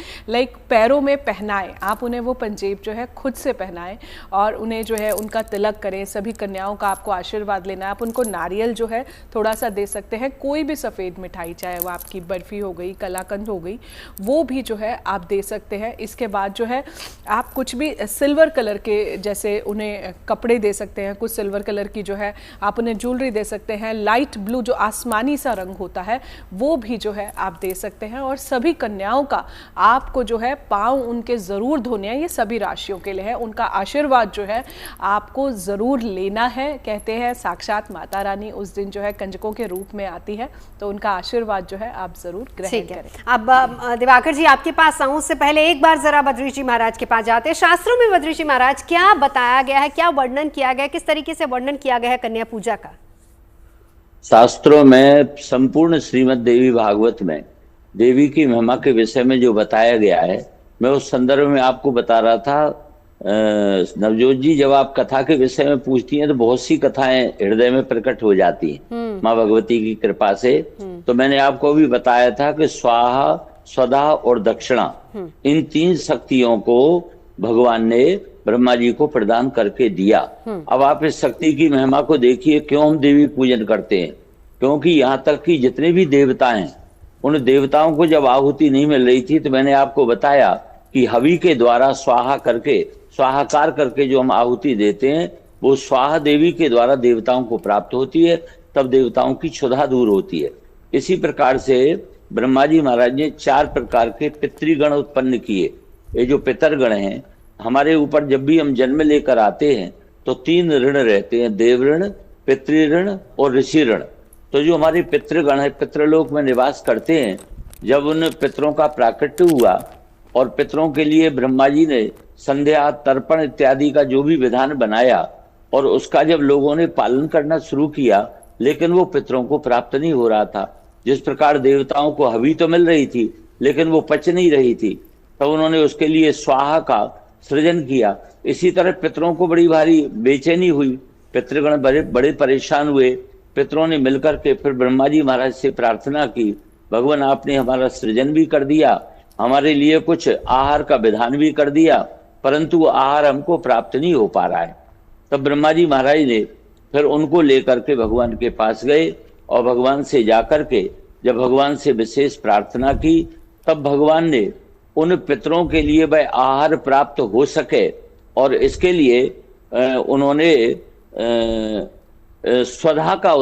पैरों में पहनाएं। आप उन्हें वो पंजेब जो है खुद से पहनाएं और उन्हें जो है उनका तिलक करें। सभी कन्याओं का आपको आशीर्वाद लेना है। आप उनको नारियल जो है थोड़ा सा दे सकते हैं, कोई भी सफ़ेद मिठाई, चाहे वो आपकी बर्फ़ी हो गई, कलाकंद हो गई, वो भी जो है आप दे सकते हैं। इसके बाद जो है आप कुछ भी सिल्वर कलर के जैसे उन्हें कपड़े दे सकते हैं, कुछ सिल्वर कलर की जो है आप उन्हें ज्वेलरी दे सकते हैं। लाइट ब्लू जो आसमानी सा रंग होता है वो भी जो है आप दे सकते हैं। और सभी कन्याओं का आपको जो है पाँव उनके ज़रूर धोने हैं, ये सभी राशियों के लिए है। उनका आशीर्वाद जो है आपको ज़रूर लेना है। कहते हैं साक्षात माता रानी उस दिन जो है कंजकों के रूप में आती है, तो उनका आशीर्वाद जो है आप ज़रूर ग्रहण करें। अब दिवाकर जी आपके पास आऊं उससे पहले एक बार जरा बद्री जी महाराज के पास जाते हैं। शास्त्रों में बद्री जी महाराज क्या बताया गया है, क्या वर्णन किया गया है, किस तरीके से वर्णन किया गया है कन्या पूजा का? शास्त्रों में संपूर्ण श्रीमद् देवी भागवत में देवी की महिमा के विषय में जो बताया गया है, मैं उस संदर्भ में आपको बता रहा था। नवजोत जी, जब आप कथा के विषय में पूछती हैं तो बहुत सी कथाएं हृदय में प्रकट हो जाती हैं माँ भगवती की कृपा से। तो मैंने आपको भी बताया था कि स्वाहा, स्वधा और दक्षिणा, इन तीन शक्तियों को भगवान ने ब्रह्मा जी को प्रदान करके दिया। अब आप इस शक्ति की महिमा को देखिए, क्यों हम देवी पूजन करते हैं। क्योंकि यहाँ तक कि जितने भी देवता हैं, उन देवताओं को जब आहुति नहीं मिल रही थी तो मैंने आपको बताया कि हवि के द्वारा स्वाहा करके, स्वाहाकार करके जो हम आहुति देते हैं वो स्वाहा देवी के द्वारा देवताओं को प्राप्त होती है, तब देवताओं की क्षुधा दूर होती है। इसी प्रकार से ब्रह्मा जी महाराज ने 4 प्रकार के पितृगण उत्पन्न किए। ये जो पितरगण हैं, हमारे ऊपर जब भी हम जन्म लेकर आते हैं तो 3 ऋण रहते हैं, देव ऋण, पितृऋण और ऋषि ऋण। तो जो हमारे पितृगण है, पितृलोक में निवास करते हैं, जब उन पितरों का प्राकट्य हुआ और पितरों के लिए ब्रह्मा जी ने संध्या, तर्पण इत्यादि का जो भी विधान बनाया और उसका जब लोगों ने पालन करना शुरू किया, लेकिन वो पितरों को प्राप्त नहीं हो रहा था। जिस प्रकार देवताओं को हवि तो मिल रही थी लेकिन वो पच नहीं रही थी, तब उन्होंने उसके लिए स्वाहा का सृजन किया। इसी तरह पितरों को बड़ी भारी बेचैनी हुई, पितृगण बड़े परेशान हुए। पितरों ने मिलकर के फिर ब्रह्मा जी महाराज से प्रार्थना की, भगवान आपने हमारा सृजन भी कर दिया, हमारे लिए कुछ आहार का विधान भी कर दिया, परंतु आहार हमको प्राप्त नहीं हो पा रहा है। तब ब्रह्मा जी महाराज ने फिर उनको लेकर के भगवान के पास गए और भगवान से जाकर के जब भगवान से विशेष प्रार्थना की, तब भगवान ने उन पितरों के लिए वह आहार प्राप्त हो सके और इसके लिए उन्होंने स्वधा का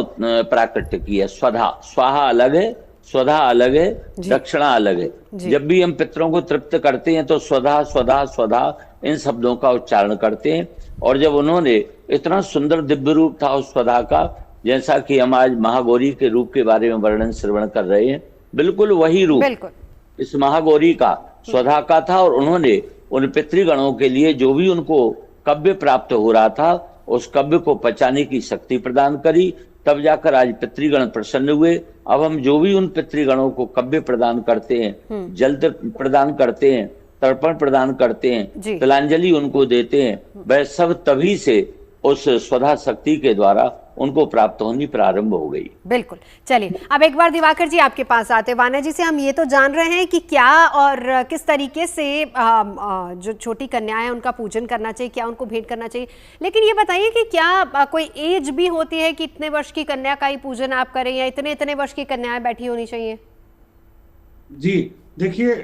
प्राकट्य किया। स्वधा, स्वाहा अलग है स्वधा अलग है, दक्षिणा अलग है। जब भी हम पितरों को तृप्त करते हैं तो स्वधा स्वधा स्वधा इन शब्दों का उच्चारण करते हैं। और जब उन्होंने इतना सुंदर दिव्य रूप था उस स्वधा का, जैसा कि हम आज महागौरी के रूप के बारे में वर्णन श्रवण कर रहे हैं, बिल्कुल वही रूप इस महागौरी का स्वधा का था। और उन्होंने उन पितृगणों के लिए जो भी उनको कव्य प्राप्त हो रहा था उस कव्य को पचाने की शक्ति प्रदान करी, तब जाकर आज पितृगण प्रसन्न हुए। अब हम जो भी उन पितृगणों को कव्य प्रदान करते हैं, जल प्रदान करते हैं, तर्पण प्रदान करते हैं, तिलांजलि उनको देते हैं, वह सब तभी से उस स्वधा शक्ति के द्वारा उनको प्राप्त होनी प्रारंभ हो गई। बिल्कुल। चलिए अब एक बार दिवाकर जी आपके पास आते। वाना जी से हम ये तो जान रहे हैं कि क्या और किस तरीके से जो छोटी कन्याएं उनका पूजन करना चाहिए, क्या उनको भेंट करना चाहिए, लेकिन ये बताइए कि क्या कोई एज भी होती है कि इतने वर्ष की कन्या का ही पूजन आप करें या इतने इतने वर्ष की कन्याएं बैठी होनी चाहिए? जी देखिए,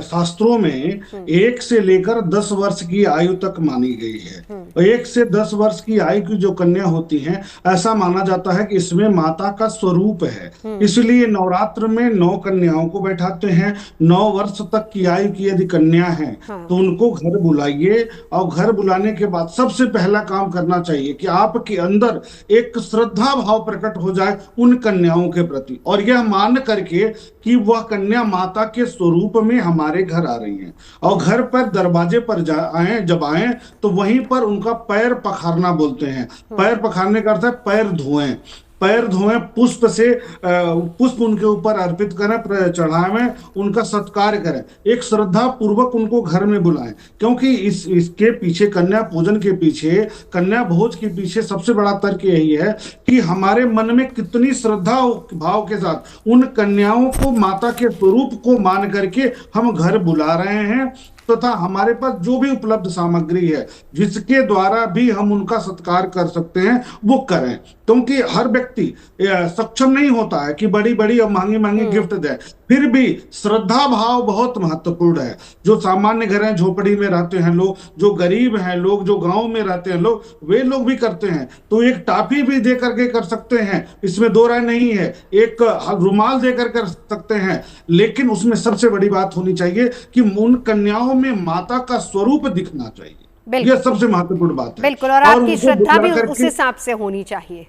शास्त्रों में 1 से लेकर 10 वर्ष की आयु तक मानी गई है। 1 से 10 वर्ष की आयु की जो कन्या होती हैं, ऐसा माना जाता है कि इसमें माता का स्वरूप है। इसलिए नवरात्र में 9 कन्याओं को बैठाते हैं। 9 वर्ष तक की आयु की यदि कन्या है तो उनको घर बुलाइए, और घर बुलाने के बाद सबसे पहला काम करना चाहिए कि आपके अंदर एक श्रद्धा भाव प्रकट हो जाए उन कन्याओं के प्रति, और यह मान करके कि वह कन्या माता के स्वरूप में हमारे घर आ रही हैं। और घर पर दरवाजे पर जब आए तो वहीं पर उनका पैर पखारना बोलते हैं। पैर पखारने का अर्थ है पैर धोएं। पैर धोएं, पुष्प से पुष्प उनके ऊपर अर्पित करें, चढ़ावें, उनका सत्कार करें, एक श्रद्धा पूर्वक उनको घर में बुलाएं। क्योंकि इसके पीछे, कन्या पूजन के पीछे, कन्या भोज के पीछे सबसे बड़ा तर्क यही है कि हमारे मन में कितनी श्रद्धा भाव के साथ उन कन्याओं को माता के स्वरूप को मान करके हम घर बुला रहे हैं, तथा हमारे पास जो भी उपलब्ध सामग्री है जिसके द्वारा भी हम उनका सत्कार कर सकते हैं वो करें। क्योंकि हर व्यक्ति सक्षम नहीं होता है कि बड़ी बड़ी और महंगी महंगी गिफ्ट दे, फिर भी श्रद्धा भाव बहुत महत्वपूर्ण है। जो सामान्य घर हैं, झोपड़ी में रहते हैं लोग, जो गरीब हैं लोग, जो गांव में रहते हैं लोग, वे लोग भी करते हैं। तो एक टाफी भी दे करके कर सकते हैं, इसमें दो राय नहीं है। एक रुमाल देकर कर सकते हैं, लेकिन उसमें सबसे बड़ी बात होनी चाहिए कि उन कन्याओं में माता का स्वरूप दिखना चाहिए। यह सबसे महत्वपूर्ण बात है। बिल्कुल, और आपकी श्रद्धा भी उस हिसाब से होनी चाहिए।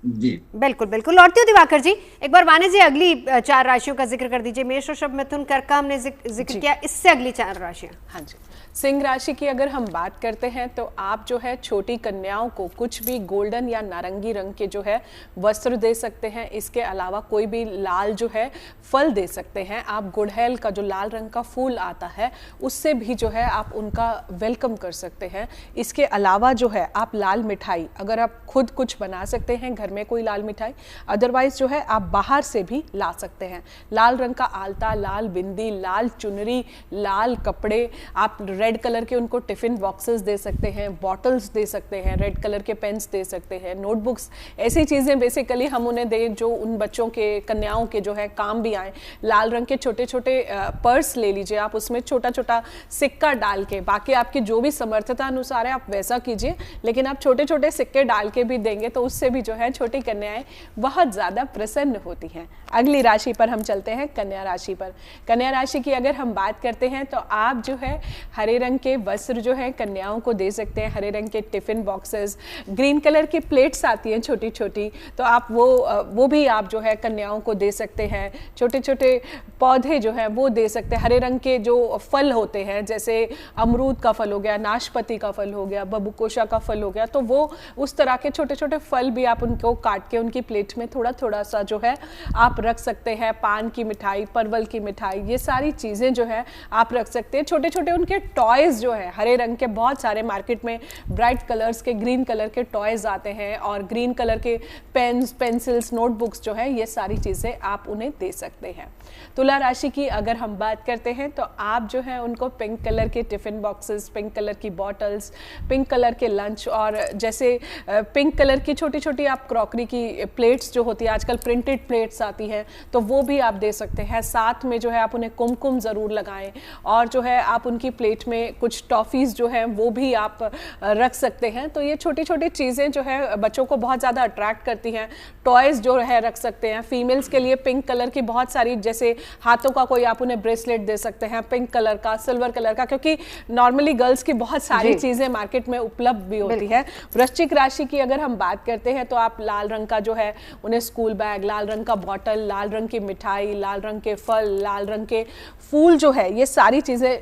जी बिल्कुल बिल्कुल। और दिवाकर जी, एक बार वाने जी अगली 4 राशियों का जिक्र कर दीजिए। मेष, वृषभ, मिथुन, कर्क का हमने जिक्र किया, इससे अगली 4 राशियां। हाँ जी, सिंह राशि की अगर हम बात करते हैं तो आप जो है छोटी कन्याओं को कुछ भी गोल्डन या नारंगी रंग के जो है वस्त्र दे सकते हैं। इसके अलावा कोई भी लाल जो है फल दे सकते हैं। आप गुड़हल का जो लाल रंग का फूल आता है उससे भी जो है आप उनका वेलकम कर सकते हैं। इसके अलावा जो है आप लाल मिठाई, अगर आप खुद कुछ बना सकते हैं घर में कोई लाल मिठाई, अदरवाइज जो है आप बाहर से भी ला सकते हैं। लाल रंग का आलता, लाल बिंदी, लाल चुनरी, लाल कपड़े, आप रेड कलर के उनको टिफिन बॉक्सेस दे सकते हैं, बॉटल्स दे सकते हैं, रेड कलर के पेन्स दे सकते हैं, नोटबुक्स, ऐसी चीज़ें बेसिकली हम उन्हें दें जो उन बच्चों के, कन्याओं के जो है काम भी आए। लाल रंग के छोटे छोटे पर्स ले लीजिए आप, उसमें छोटा छोटा सिक्का डाल के, बाकी आपकी जो भी समर्थता अनुसार है आप वैसा कीजिए, लेकिन आप छोटे छोटे सिक्के डाल के भी देंगे तो उससे भी जो है छोटी कन्याएं बहुत ज़्यादा प्रसन्न होती हैं। अगली राशि पर हम चलते हैं, कन्या राशि पर। कन्या राशि की अगर हम बात करते हैं तो आप जो है हरे रंग के वस्त्र जो है कन्याओं को दे सकते हैं। हरे रंग के टिफिन बॉक्सेस, ग्रीन कलर की प्लेट्स आती हैं छोटी छोटी, तो आप वो भी आप जो है कन्याओं को दे सकते हैं। छोटे छोटे पौधे जो हैं वो दे सकते हैं। हरे रंग के जो फल होते हैं जैसे अमरूद का फल हो गया, नाशपाती का फल हो गया, बबूकोशा का फल हो गया, तो वो उस तरह के छोटे छोटे फल भी आप उनको काट के उनकी प्लेट में थोड़ा थोड़ा सा जो है आप रख सकते हैं। पान की मिठाई, परवल की मिठाई, ये सारी चीज़ें जो है आप रख सकते हैं। छोटे छोटे उनके टॉयज जो है हरे रंग के, बहुत सारे मार्केट में ब्राइट कलर्स के, ग्रीन कलर के टॉयज आते हैं, और ग्रीन कलर के पेन्स, पेंसिल्स, नोटबुक्स जो है ये सारी चीज़ें आप उन्हें दे सकते हैं। तुला राशि की अगर हम बात करते हैं तो आप जो है उनको पिंक कलर के टिफिन बॉक्सेस, पिंक कलर की बॉटल्स, पिंक कलर के लंच, और जैसे पिंक कलर की छोटी छोटी आप क्रॉकरी की प्लेट्स जो होती है, आजकल प्रिंटेड प्लेट्स आती हैं, तो वो भी आप दे सकते हैं। साथ में जो है आप उन्हें कुमकुम ज़रूर लगाएं, और जो है आप उनकी प्लेट में कुछ टॉफ़ीज़ जो हैं वो भी आप रख सकते हैं। तो ये छोटी छोटी चीज़ें जो है बच्चों को बहुत ज़्यादा अट्रैक्ट करती हैं। टॉयज़ जो है रख सकते हैं। फीमेल्स के लिए पिंक कलर की बहुत सारी, जैसे हाथों का कोई आप उन्हें ब्रेसलेट दे सकते हैं पिंक कलर का, सिल्वर कलर का, क्योंकि नॉर्मली गर्ल्स की बहुत सारी चीज़ें मार्केट में उपलब्ध भी होती है। वृश्चिक राशि की अगर हम बात करते हैं तो आप लाल रंग का जो है उन्हें स्कूल बैग, लाल रंग का बॉटल, लाल रंग की मिठाई, लाल रंग के फल, लाल रंग के फूल जो है, ये सारी चीज़ें,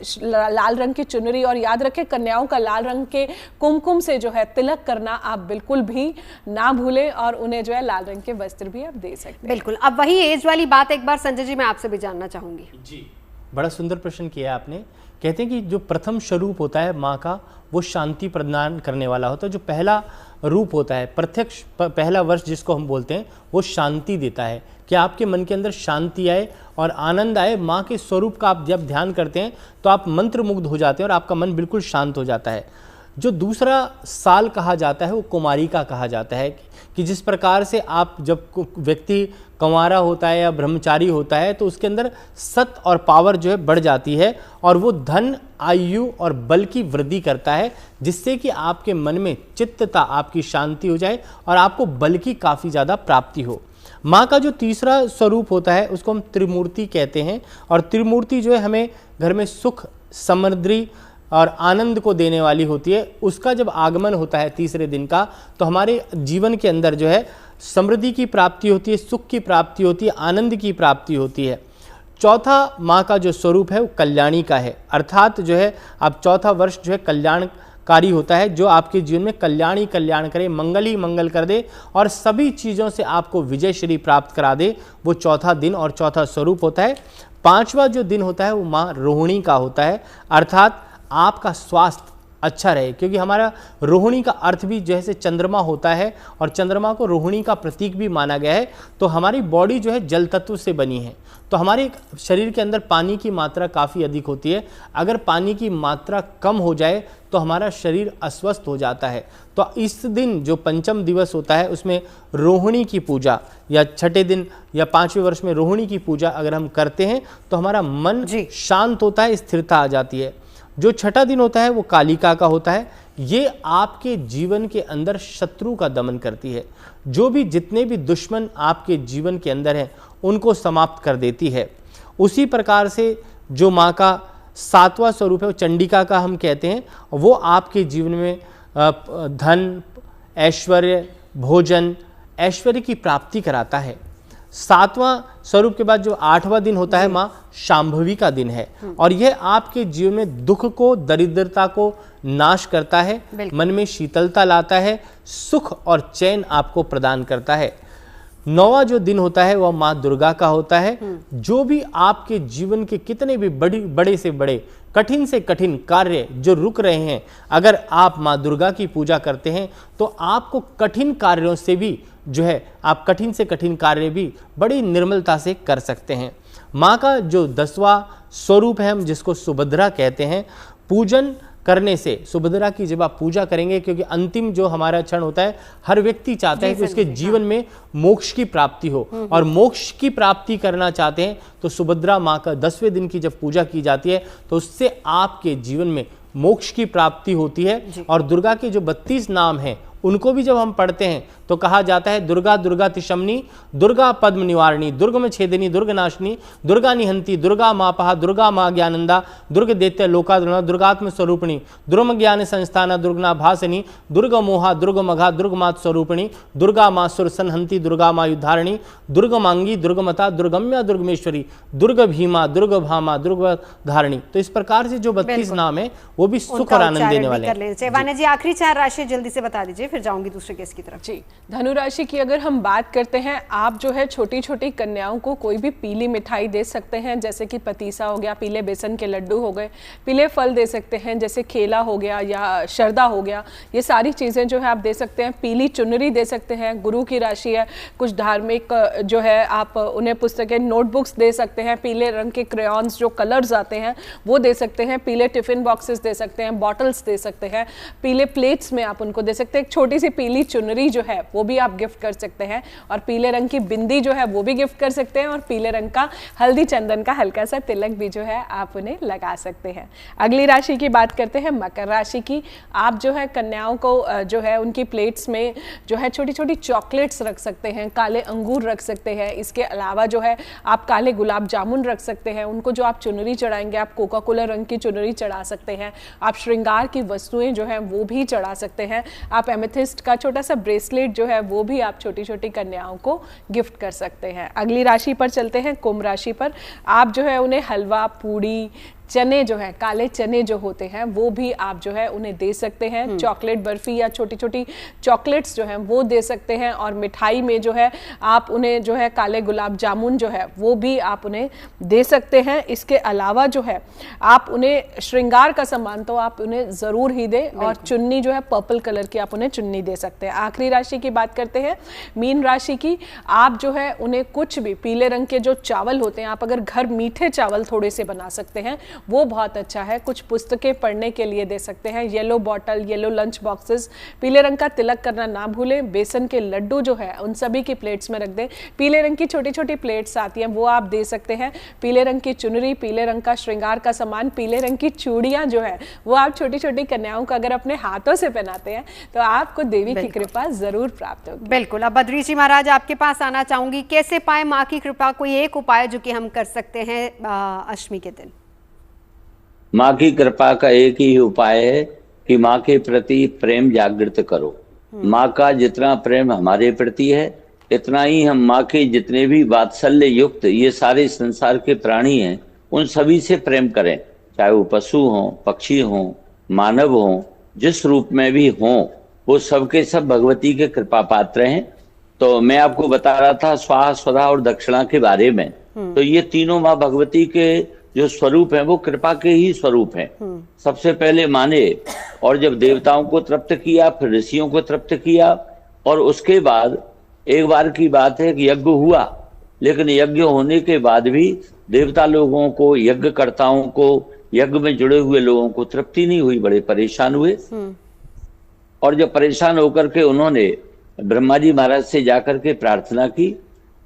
लाल रंग की चुनरी, और याद रखें कन्याओं का लाल रंग के कुमकुम से जो है तिलक करना आप बिल्कुल भी ना भूलें, और उन्हें जो है लाल रंग के वस्त्र भी आप दे सकते हैं। बिल्कुल। अब वही एज वाली बात एक बार संजय जी मैं आपसे भी जानना चाहूंगी। जी, बड़ा सुंदर प्रश्न किया आपने। कहते हैं कि जो प्रथम स्वरूप होता है माँ का, वो शांति प्रदान करने वाला होता है। जो पहला रूप होता है, प्रत्यक्ष पहला वर्ष जिसको हम बोलते हैं, वो शांति देता है कि आपके मन के अंदर शांति आए और आनंद आए। माँ के स्वरूप का आप जब ध्यान करते हैं तो आप मंत्रमुग्ध हो जाते हैं और आपका मन बिल्कुल शांत हो जाता है। जो दूसरा साल कहा जाता है वो कुमारिका कहा जाता है कि जिस प्रकार से आप, जब व्यक्ति कंवारा होता है या ब्रह्मचारी होता है तो उसके अंदर सत और पावर जो है बढ़ जाती है और वो धन, आयु और बल की वृद्धि करता है, जिससे कि आपके मन में चित्तता, आपकी शांति हो जाए और आपको बल की काफ़ी ज़्यादा प्राप्ति हो। माँ का जो तीसरा स्वरूप होता है उसको हम त्रिमूर्ति कहते हैं, और त्रिमूर्ति जो है हमें घर में सुख, समृद्धि और आनंद को देने वाली होती है। उसका जब आगमन होता है तीसरे दिन का, तो हमारे जीवन के अंदर जो है समृद्धि की प्राप्ति होती है, सुख की प्राप्ति होती है, आनंद की प्राप्ति होती है। चौथा माँ का जो स्वरूप है वो कल्याणी का है, अर्थात जो है आप चौथा वर्ष जो है कल्याणकारी होता है, जो आपके जीवन में कल्याण ही कल्याण करे, मंगल ही मंगल कर दे और सभी चीज़ों से आपको विजय श्री प्राप्त करा दे, वो चौथा दिन और चौथा स्वरूप होता है। पांचवा जो दिन होता है वो माँ रोहिणी का होता है, अर्थात आपका स्वास्थ्य अच्छा रहे, क्योंकि हमारा रोहिणी का अर्थ भी जैसे चंद्रमा होता है और चंद्रमा को रोहिणी का प्रतीक भी माना गया है। तो हमारी बॉडी जो है जल तत्व से बनी है, तो हमारे शरीर के अंदर पानी की मात्रा काफ़ी अधिक होती है। अगर पानी की मात्रा कम हो जाए तो हमारा शरीर अस्वस्थ हो जाता है। तो इस दिन जो पंचम दिवस होता है उसमें रोहिणी की पूजा, या छठे दिन या पाँचवें वर्ष में रोहिणी की पूजा अगर हम करते हैं तो हमारा मन शांत होता है, स्थिरता आ जाती है। जो छठा दिन होता है वो कालिका का होता है, ये आपके जीवन के अंदर शत्रु का दमन करती है। जो भी जितने भी दुश्मन आपके जीवन के अंदर हैं उनको समाप्त कर देती है। उसी प्रकार से जो माँ का सातवां स्वरूप है वो चंडिका का हम कहते हैं, वो आपके जीवन में धन, ऐश्वर्य, भोजन, ऐश्वर्य की प्राप्ति कराता है। सातवां स्वरूप के बाद जो आठवां दिन होता है माँ शांभवी का दिन है, और यह आपके जीवन में दुख को, दरिद्रता को नाश करता है, मन में शीतलता लाता है, सुख और चैन आपको प्रदान करता है। नौवां जो दिन होता है वह माँ दुर्गा का होता है। जो भी आपके जीवन के कितने भी बड़े से बड़े, कठिन से कठिन कार्य जो रुक रहे हैं, अगर आप माँ दुर्गा की पूजा करते हैं तो आपको कठिन कार्यों से भी जो है, आप कठिन से कठिन कार्य भी बड़ी निर्मलता से कर सकते हैं। माँ का जो 10वां स्वरूप है हम जिसको सुभद्रा कहते हैं, पूजन करने से, सुभद्रा की जब आप पूजा करेंगे, क्योंकि अंतिम जो हमारा क्षण होता है, हर व्यक्ति चाहता है कि उसके जीवन में मोक्ष की प्राप्ति हो, और मोक्ष की प्राप्ति करना चाहते हैं तो सुभद्रा माँ का 10वें दिन की जब पूजा की जाती है तो उससे आपके जीवन में मोक्ष की प्राप्ति होती है। और दुर्गा के जो 32 नाम हैं उनको भी जब हम पढ़ते हैं तो कहा जाता है दुर्गा दुर्गा तिशमनी, दुर्गा पद्म निवारणी, दुर्ग में छेदिनी, दुर्ग नाशनी, दुर्गा निहंती, दुर्गा मापहा, दुर्गा माँ ज्ञानंदा, दुर्ग दैत्य लोकाद्रणा, दुर्गात्म स्वरूपिणी, दुर्म ज्ञान संस्थाना, दुर्गना भासनी, दुर्ग मोहा, दुर्ग मघा, दुर्ग मात स्वरूपिणी, दुर्गा माँ सुर संहंती, दुर्गा माँ युद्धारिणी, दुर्ग मांगी, दुर्गमता, दुर्गम्या, दुर्गमेश्वरी, दुर्ग भीमा, दुर्ग भामा, दुर्ग धारिणी। तो इस प्रकार से जो 32 नाम है वो भी सुख और आनंद देने वाले हैं। वान्या जी आखिरी 4 राशि जल्दी से बता दीजिए, फिर जाऊंगी दूसरे केस की तरफ। जी, धनु राशि की अगर हम बात करते हैं, आप जो है छोटी छोटी कन्याओं को कोई भी पीली मिठाई दे सकते हैं, जैसे कि पतीसा हो गया, पीले बेसन के लड्डू हो गए, पीले फल दे सकते हैं जैसे केला हो गया या शरदा हो गया, ये सारी चीज़ें जो है आप दे सकते हैं। पीली चुनरी दे सकते हैं, गुरु की राशि है, कुछ धार्मिक जो है आप उन्हें पुस्तकें, नोटबुक्स दे सकते हैं, पीले रंग के क्रेयॉन्स जो कलर्स आते हैं वो दे सकते हैं, पीले टिफिन बॉक्सेस दे सकते हैं, बॉटल्स दे सकते हैं, पीले प्लेट्स में आप उनको दे सकते हैं। एक छोटी सी पीली चुनरी जो है वो भी आप गिफ्ट कर सकते हैं, और पीले रंग की बिंदी जो है वो भी गिफ्ट कर सकते हैं, और पीले रंग का हल्दी चंदन का हल्का सा तिलक भी जो है आप उन्हें लगा सकते हैं। अगली राशि की बात करते हैं मकर राशि की। आप जो है कन्याओं को जो है उनकी प्लेट्स में जो है छोटी छोटी चॉकलेट्स रख सकते हैं, काले अंगूर रख सकते हैं। इसके अलावा जो है आप काले गुलाब जामुन रख सकते हैं। उनको जो आप चुनरी चढ़ाएंगे, आप कोका कोला रंग की चुनरी चढ़ा सकते हैं। आप श्रृंगार की वस्तुएं जो है वो भी चढ़ा सकते हैं। आप एमेथिस्ट का छोटा सा ब्रेसलेट जो है वो भी आप छोटी छोटी कन्याओं को गिफ्ट कर सकते हैं। अगली राशि पर चलते हैं, कुंभ राशि पर। आप जो है उन्हें हलवा, पूड़ी, चने जो है काले चने जो होते हैं वो भी आप जो है उन्हें दे सकते हैं। चॉकलेट बर्फी या छोटी छोटी चॉकलेट्स जो हैं वो दे सकते हैं। और मिठाई में जो है आप उन्हें जो है काले गुलाब जामुन जो है वो भी आप उन्हें दे सकते हैं। इसके अलावा जो है आप उन्हें श्रृंगार का सामान तो आप उन्हें ज़रूर ही दें, और चुन्नी जो है पर्पल कलर की आप उन्हें चुन्नी दे सकते हैं। आखिरी राशि की बात करते हैं, मीन राशि की। आप जो है उन्हें कुछ भी पीले रंग के जो चावल होते हैं, आप अगर घर मीठे चावल थोड़े से बना सकते हैं वो बहुत अच्छा है। कुछ पुस्तकें पढ़ने के लिए दे सकते हैं। Yellow bottle, yellow lunch boxes, पीले रंग का तिलक करना ना भूलें। बेसन के लड्डू जो है उन सभी की प्लेट्स में रख दें। पीले रंग की छोटी छोटी प्लेट्स आती हैं वो आप दे सकते हैं। पीले रंग की चुनरी, पीले रंग का श्रृंगार का सामान, पीले रंग की चूड़ियां जो है वो आप छोटी छोटी कन्याओं को अगर अपने हाथों से पहनाते हैं तो आपको देवी की कृपा जरूर प्राप्त होगी। बिल्कुल। अब बद्री जी महाराज आपके पास आना चाहूंगी, कैसे पाए माँ की कृपा? कोई एक उपाय जो कि हम कर सकते हैं अष्टमी के दिन? माँ की कृपा का एक ही उपाय है कि माँ के प्रति प्रेम जागृत करो। माँ का जितना प्रेम हमारे प्रति है इतना ही हम माँ के जितने भी वात्सल्य युक्त ये सारे संसार के प्राणी हैं उन सभी से प्रेम करें, चाहे वो पशु हों, पक्षी हों, मानव हों, जिस रूप में भी हों, वो सबके सब भगवती के कृपा पात्र हैं। तो मैं आपको बता रहा था स्वाहा, स्वधा और दक्षिणा के बारे में। तो ये तीनों माँ भगवती के जो स्वरूप है वो कृपा के ही स्वरूप हैं। सबसे पहले माने, और जब देवताओं को तृप्त किया, फिर ऋषियों को तृप्त किया, और उसके बाद एक बार की बात है कि यज्ञ हुआ, लेकिन यज्ञ होने के बाद भी देवता लोगों को, यज्ञकर्ताओं को, यज्ञ में जुड़े हुए लोगों को तृप्ति नहीं हुई, बड़े परेशान हुए। और जब परेशान होकर के उन्होंने ब्रह्मा जी महाराज से जाकर के प्रार्थना की,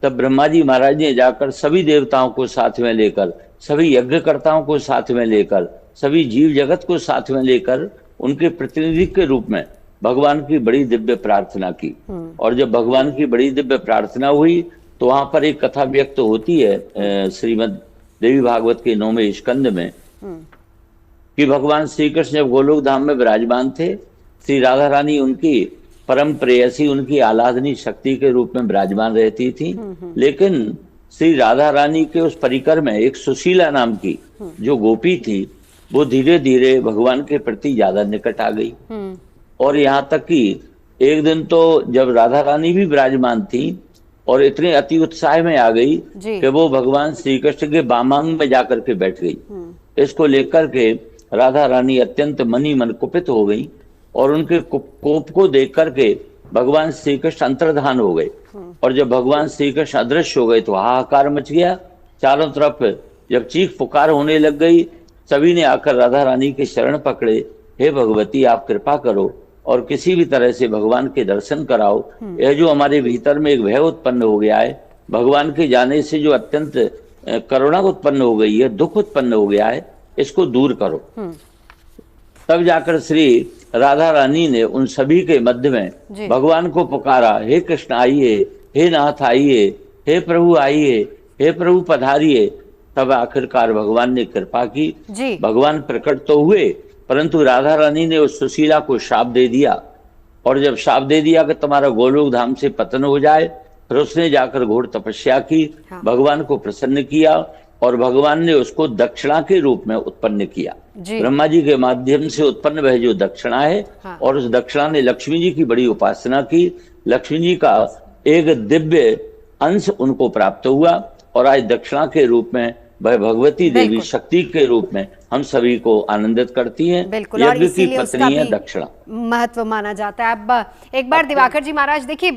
तब ब्रह्मा जी महाराज ने जाकर सभी देवताओं को साथ में लेकर, सभी यज्ञकर्ताओं को साथ में लेकर, सभी जीव जगत को साथ में लेकर उनके प्रतिनिधि के रूप में भगवान की बड़ी दिव्य प्रार्थना की। और जब भगवान की बड़ी दिव्य प्रार्थना हुई तो वहां पर एक कथा व्यक्त होती है श्रीमद् देवी भागवत के 9वें स्कंद में, कि भगवान श्री कृष्ण जब गोलोक धाम में विराजमान थे, श्री राधा रानी उनकी परम प्रेयसी, उनकी आराधनी शक्ति के रूप में विराजमान रहती थी। लेकिन श्री राधा रानी के उस परिकर में एक सुशीला नाम की जो गोपी थी वो धीरे धीरे भगवान के प्रति ज्यादा निकट आ गई। और यहाँ तक कि एक दिन तो जब राधा रानी भी विराजमान थी और इतने अति उत्साह में आ गई कि वो भगवान श्री कृष्ण के वामांग में जाकर के बैठ गई। इसको लेकर के राधा रानी अत्यंत मनी मन कुपित हो गई, और उनके कोप को देख करके भगवान श्री कृष्ण अंतर्धान हो गए। और जब भगवान श्री कृष्ण अदृश्य हो गए तो हाहाकार मच गया चारों तरफ। जब चीख पुकार होने लग गई, सभी ने आकर राधा रानी के शरण पकड़े, हे भगवती आप कृपा करो और किसी भी तरह से भगवान के दर्शन कराओ। यह जो हमारे भीतर में एक भय उत्पन्न हो गया है, भगवान के जाने से जो अत्यंत करुणा उत्पन्न हो गई है, दुख उत्पन्न हो गया है, इसको दूर करो। तब जाकर श्री राधा रानी ने उन सभी के मध्य में भगवान को पुकारा, हे कृष्ण आइए, हे नाथ आइए, हे प्रभु आइए, हे प्रभु पधारिए। तब आखिरकार भगवान ने कृपा की, भगवान प्रकट तो हुए, परंतु राधा रानी ने उस सुशीला को शाप दे दिया। और जब शाप दे दिया कि तुम्हारा गोलोक धाम से पतन हो जाए, फिर उसने जाकर घोर तपस्या की, भगवान को प्रसन्न किया, और भगवान ने उसको दक्षिणा के रूप में उत्पन्न किया। ब्रह्मा जी के माध्यम से उत्पन्न वह जो दक्षिणा है, और उस दक्षिणा ने लक्ष्मी जी की बड़ी उपासना की। लक्ष्मी जी का एक दिव्य अंश उनको प्राप्त हुआ, और आज दक्षिणा के रूप में वह भगवती देवी शक्ति के रूप में हम सभी को आनंदित करती हैं। बिल्कुल, और यज्ञ की इसीलिए उसका पत्नी है भी दक्षिणा। महत्व माना जाता है। अब एक बार दिवाकर जी महाराज देखिए,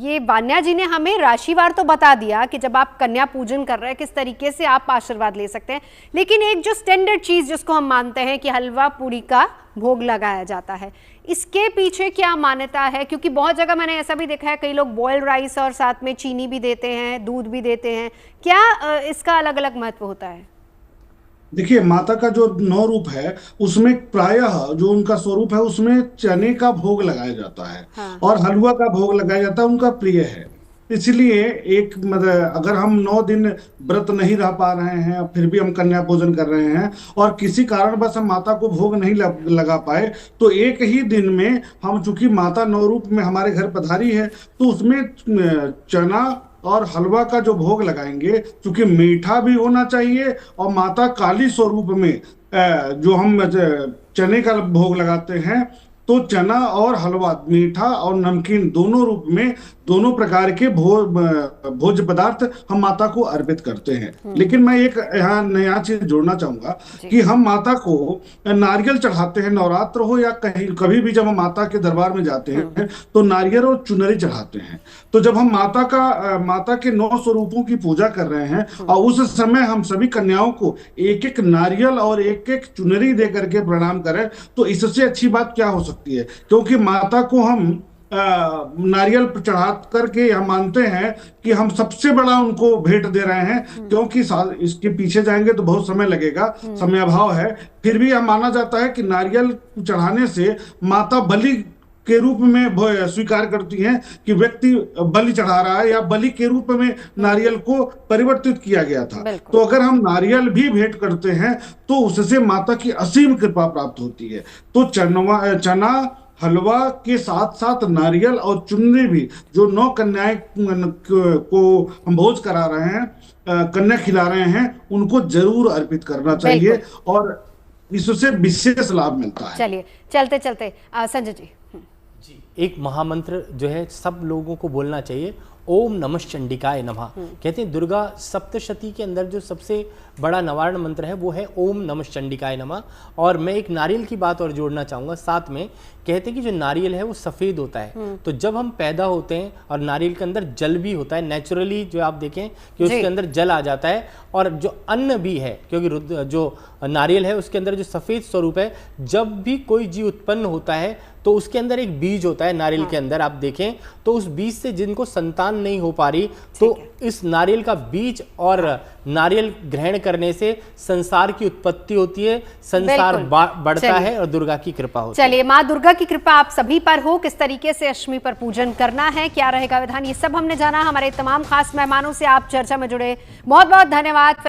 ये वान्या जी ने हमें राशिवार तो बता दिया कि जब आप कन्या पूजन कर रहे हैं किस तरीके से आप आशीर्वाद ले सकते हैं, लेकिन एक जो स्टैंडर्ड चीज जिसको हम मानते हैं कि हलवा पूरी का भोग लगाया जाता है, इसके पीछे क्या मान्यता है? क्योंकि बहुत जगह मैंने ऐसा भी देखा है, कई लोग बॉइल्ड राइस और साथ में चीनी भी देते हैं, दूध भी देते हैं। क्या इसका अलग अलग महत्व होता है? देखिए, माता का जो 9 रूप है उसमें प्रायः जो उनका स्वरूप है उसमें चने का भोग लगाया जाता है। हाँ। और हलवा का भोग लगाया जाता है, उनका प्रिय है। इसलिए एक मतलब अगर हम 9 दिन व्रत नहीं रह पा रहे हैं फिर भी हम कन्या पूजन कर रहे हैं और किसी कारणवश हम माता को भोग नहीं लगा पाए, तो एक ही दिन में हम, चूंकि माता 9 रूप में हमारे घर पधारी है, तो उसमें चना और हलवा का जो भोग लगाएंगे, क्योंकि मीठा भी होना चाहिए और माता काली स्वरूप में जो हम चने का भोग लगाते हैं, तो चना और हलवा, मीठा और नमकीन दोनों रूप में, दोनों प्रकार के भोज्य पदार्थ हम माता को अर्पित करते हैं। लेकिन मैं एक यहाँ नया चीज जोड़ना चाहूंगा कि हम माता को नारियल चढ़ाते हैं, नवरात्र हो या कहीं कभी भी जब हम माता के दरबार में जाते हैं तो नारियल और चुनरी चढ़ाते हैं। तो जब हम माता के 9 स्वरूपों की पूजा कर रहे हैं और उस समय हम सभी कन्याओं को एक एक नारियल और एक एक चुनरी दे करके प्रणाम करें, तो इससे अच्छी बात क्या हो सकती है? क्योंकि माता को हम नारियल चढ़ा करके हम मानते हैं कि हम सबसे बड़ा उनको भेंट दे रहे हैं, क्योंकि इसके पीछे जाएंगे तो बहुत समय लगेगा, समय अभाव है। फिर भी यह माना जाता है कि नारियल चढ़ाने से माता बलि के रूप में स्वीकार करती हैं कि व्यक्ति बलि चढ़ा रहा है, या बलि के रूप में नारियल को परिवर्तित किया गया था। तो अगर हम नारियल भी भेंट करते हैं तो उससे माता की असीम कृपा प्राप्त होती है। तो चना हलवा के साथ साथ नारियल और चुनरी भी, जो 9 कन्याएं को हम भोज करा रहे हैं, कन्या खिला रहे हैं, उनको जरूर अर्पित करना चाहिए और इससे विशेष लाभ मिलता है। चलिए, चलते चलते संजय जी। एक महामंत्र जो है सब लोगों को बोलना चाहिए, ओम नमः चंडिकाय नमः। कहते हैं दुर्गा सप्तशती के अंदर जो सबसे बड़ा निवारण मंत्र है वो है ओम नमः चंडिकाय नमः। और मैं एक नारियल की बात और जोड़ना चाहूँगा साथ में। कहते हैं कि जो नारियल है वो सफ़ेद होता है, तो जब हम पैदा होते हैं और नारियल के अंदर जल भी होता है, नेचुरली जो आप देखें कि उसके अंदर जल आ जाता है, और जो अन्न भी है, क्योंकि जो नारियल है उसके अंदर जो सफ़ेद स्वरूप है, जब भी कोई जीव उत्पन्न होता है तो उसके अंदर एक बीज होता है नारियल के अंदर, आप देखें तो उस बीज से जिनको संतान नहीं हो पा रही, तो इस नारियल का बीज और नारियल ग्रहण करने से संसार की उत्पत्ति होती है, संसार बढ़ता है और दुर्गा की कृपा होती है। चलिए, माँ दुर्गा की कृपा आप सभी पर हो। किस तरीके से अष्टमी पर पूजन करना है, क्या रहेगा विधान, ये सब हमने जाना। हमारे तमाम खास मेहमानों से आप चर्चा में जुड़े, बहुत बहुत धन्यवाद।